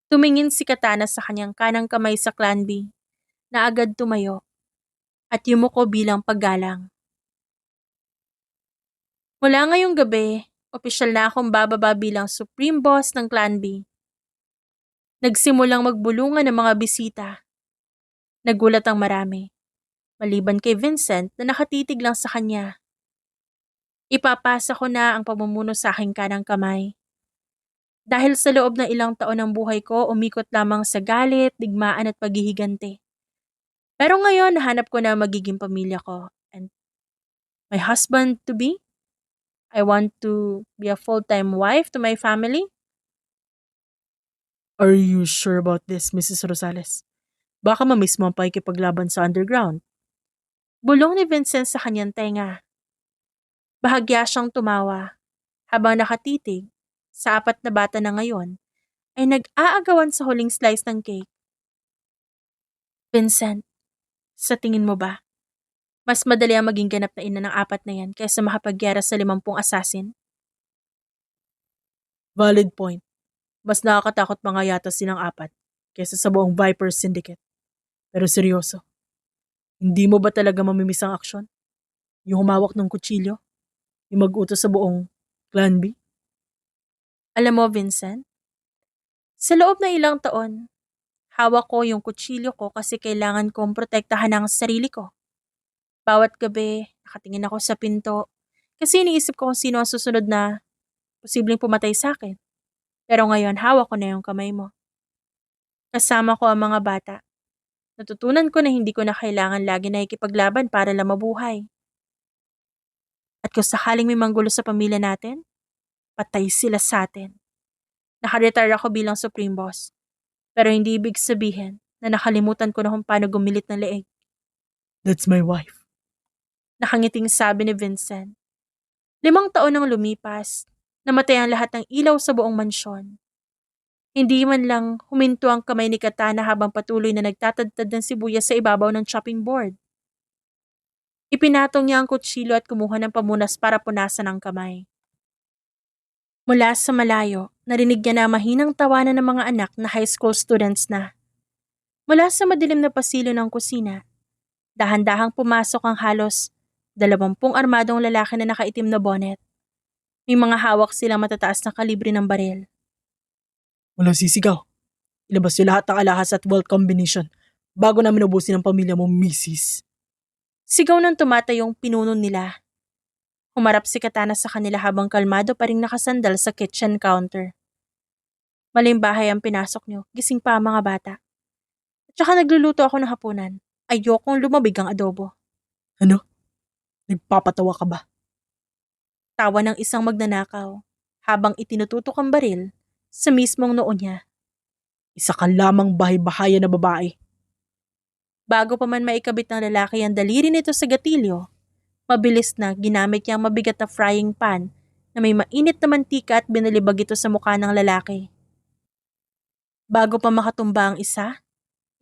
Tumingin si Katana sa kanyang kanang kamay sa Clan B na agad tumayo at yumuko bilang paggalang. Mula ngayong gabi, opisyal na akong bababa bilang Supreme Boss ng Clan B. Nagsimulang magbulungan ng mga bisita. Nagulat ang marami, maliban kay Vincent na nakatitig lang sa kanya. Ipapasa ko na ang pamumuno sa aking kanang kamay. Dahil sa loob ng ilang taon ng buhay ko, umikot lamang sa galit, digmaan at paghihigante. Pero ngayon, nahanap ko na ang magiging pamilya ko. And my husband-to-be? I want to be a full-time wife to my family. Are you sure about this, Mrs. Rosales? Baka mamiss mo ang pakikipaglaban sa underground. Bulong ni Vincent sa kanyang tenga. Bahagya siyang tumawa habang nakatitig sa 4 na bata na ngayon ay nag-aagawan sa huling slice ng cake. Vincent, sa tingin mo ba, mas madali ang maging ganap na ina ng 4 na yan kaysa makapagyara sa 50 assassin? Valid point. Mas nakakatakot mga yata silang 4 kaysa sa buong Viper Syndicate. Pero seryoso, hindi mo ba talaga mamimiss ang aksyon? Yung humawak ng kutsilyo? Yung mag-utos sa buong Clan B? Alam mo, Vincent, sa loob ng ilang taon, hawak ko yung kutsilyo ko kasi kailangan kong protektahan ang sarili ko. Bawat gabi, nakatingin ako sa pinto kasi iniisip ko kung sino ang susunod na posibleng pumatay sa akin. Pero ngayon, hawak ko na yung kamay mo. Kasama ko ang mga bata. Natutunan ko na hindi ko na kailangan lagi na ikipaglaban para lang mabuhay. At kung sakaling may manggulo sa pamilya natin, patay sila sa atin. Naka-retire ako bilang Supreme Boss. Pero hindi ibig sabihin na nakalimutan ko na kung paano gumilit ng leeg. That's my wife. Nakangiting sabi ni Vincent. 5 taon nang lumipas, namatay ang lahat ng ilaw sa buong mansyon. Hindi man lang huminto ang kamay ni Katana habang patuloy na nagtatadtad ng sibuyas sa ibabaw ng chopping board. Ipinatong niya ang kutsilyo at kumuha ng pamunas para punasan ang kamay. Mula sa malayo, narinig niya na ang mahinang tawanan ng mga anak na high school students na. Mula sa madilim na pasilyo ng kusina, dahan-dahang pumasok ang halos 20 armadong lalaki na nakaitim na bonnet. May mga hawak silang matataas na kalibre ng baril. Walang sisigaw. Ilabas niyo lahat ng alahas at wealth combination bago namin ubusin ang pamilya mo, Mrs. Sigaw ng tumatayong pinuno nila. Humarap si Katana sa kanila habang kalmado pa ring nakasandal sa kitchen counter. Maling bahay ang pinasok niyo, gising pa ang mga bata. At saka nagluluto ako ng hapunan. Ayokong lumabig ang adobo. Ano? Nagpapatawa ka ba? Tawa ng isang magnanakaw habang itinututok ang baril sa mismong noo niya. Isa ka lamang bahay-bahaya na babae. Bago pa man maikabit ng lalaki ang daliri nito sa gatilyo, mabilis na ginamit niya ang mabigat na frying pan na may mainit na mantika at binalibag ito sa mukha ng lalaki. Bago pa makatumba ang isa,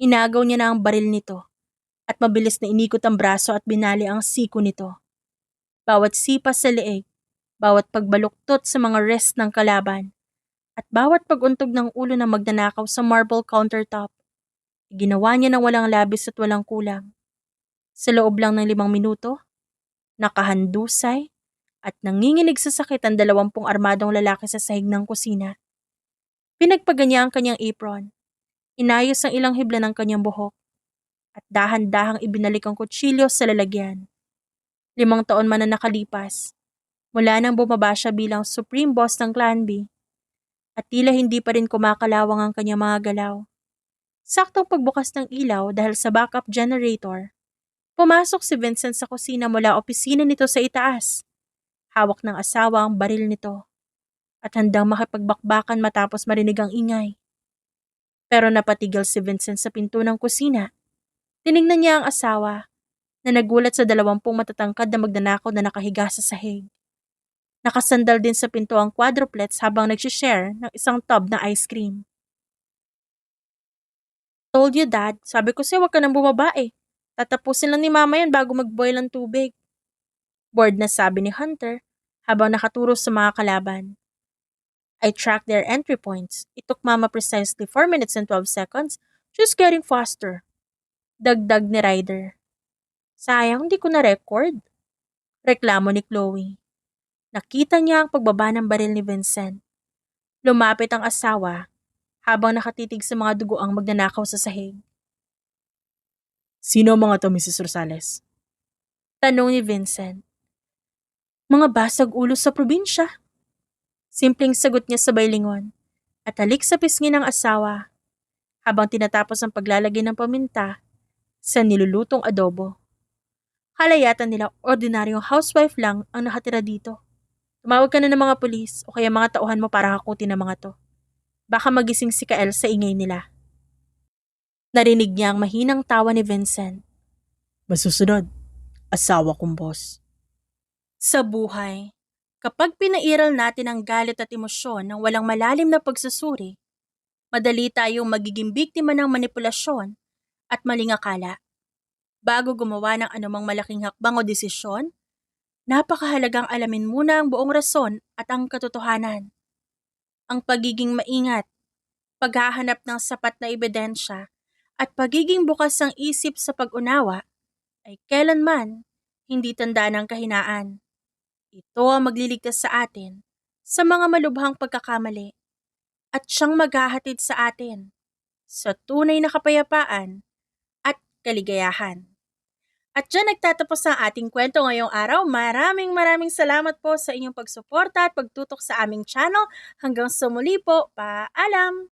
inagaw niya na ang baril nito at mabilis na inikot ang braso at binali ang siko nito. Bawat sipa sa leeg, bawat pagbaluktot sa mga wrist ng kalaban, at bawat paguntog ng ulo na magnanakaw sa marble countertop. Ginawa niya ng walang labis at walang kulang. Sa loob lang ng 5 minuto, nakahandusay at nanginginig sa sakit ang 20 armadong lalaki sa sahig ng kusina. Pinagpaga niya ang kanyang apron, inayos ang ilang hibla ng kanyang buhok, at dahan-dahang ibinalik ang kutsilyo sa lalagyan. 5 taon man na nakalipas, mula nang bumaba siya bilang Supreme Boss ng Clan B, at tila hindi pa rin kumakalawang ang kanyang mga galaw. Saktong pagbukas ng ilaw dahil sa backup generator, pumasok si Vincent sa kusina mula opisina nito sa itaas. Hawak ng asawa ang baril nito at handang makipagbakbakan matapos marinig ang ingay. Pero napatigil si Vincent sa pinto ng kusina. Tiningnan niya ang asawa na nagulat sa 20 matatangkad na magnanakaw na nakahiga sa sahig. Nakasandal din sa pinto ang quadruplets habang nagsishare ng isang tub na ice cream. Told you, Dad. Sabi ko sa'yo, huwag ka nang bumaba eh. Tatapusin lang ni Mama yan bago mag-boil ang tubig. Bored na sabi ni Hunter habang nakaturo sa mga kalaban. I tracked their entry points. It took Mama precisely 4 minutes and 12 seconds. She's getting faster. Dagdag ni Ryder. Sayang, hindi ko na-record. Reklamo ni Chloe. Nakita niya ang pagbaba ng baril ni Vincent. Lumapit ang asawa habang nakatitig sa mga dugoang magnanakaw sa sahig. Sino ang mga to, Mrs. Rosales? Tanong ni Vincent. Mga basag ulo sa probinsya. Simpleng sagot niya sabay lingon at halik sa pisngi ng asawa habang tinatapos ang paglalagay ng paminta sa nilulutong adobo. Halayatan nila ordinaryong housewife lang ang nakatira dito. Tumawag ka na ng mga pulis o kaya mga tauhan mo para hakutin ang mga to. Baka magising si Kael sa ingay nila. Narinig niya ang mahinang tawa ni Vincent. Masusunod, asawa kong boss. Sa buhay, kapag pinairal natin ang galit at emosyon ng walang malalim na pagsusuri, madali tayong magiging biktima ng manipulasyon at maling akala. Bago gumawa ng anumang malaking hakbang o desisyon, napakahalagang alamin muna ang buong rason at ang katotohanan. Ang pagiging maingat, paghahanap ng sapat na ebidensya, at pagiging bukas ng isip sa pag-unawa ay kailanman hindi tanda ng kahinaan. Ito ang magliligtas sa atin sa mga malubhang pagkakamali at siyang maghahatid sa atin sa tunay na kapayapaan at kaligayahan. At dyan nagtatapos ang ating kwento ngayong araw. Maraming salamat po sa inyong pagsuporta at pagtutok sa aming channel. Hanggang sa muli po, paalam!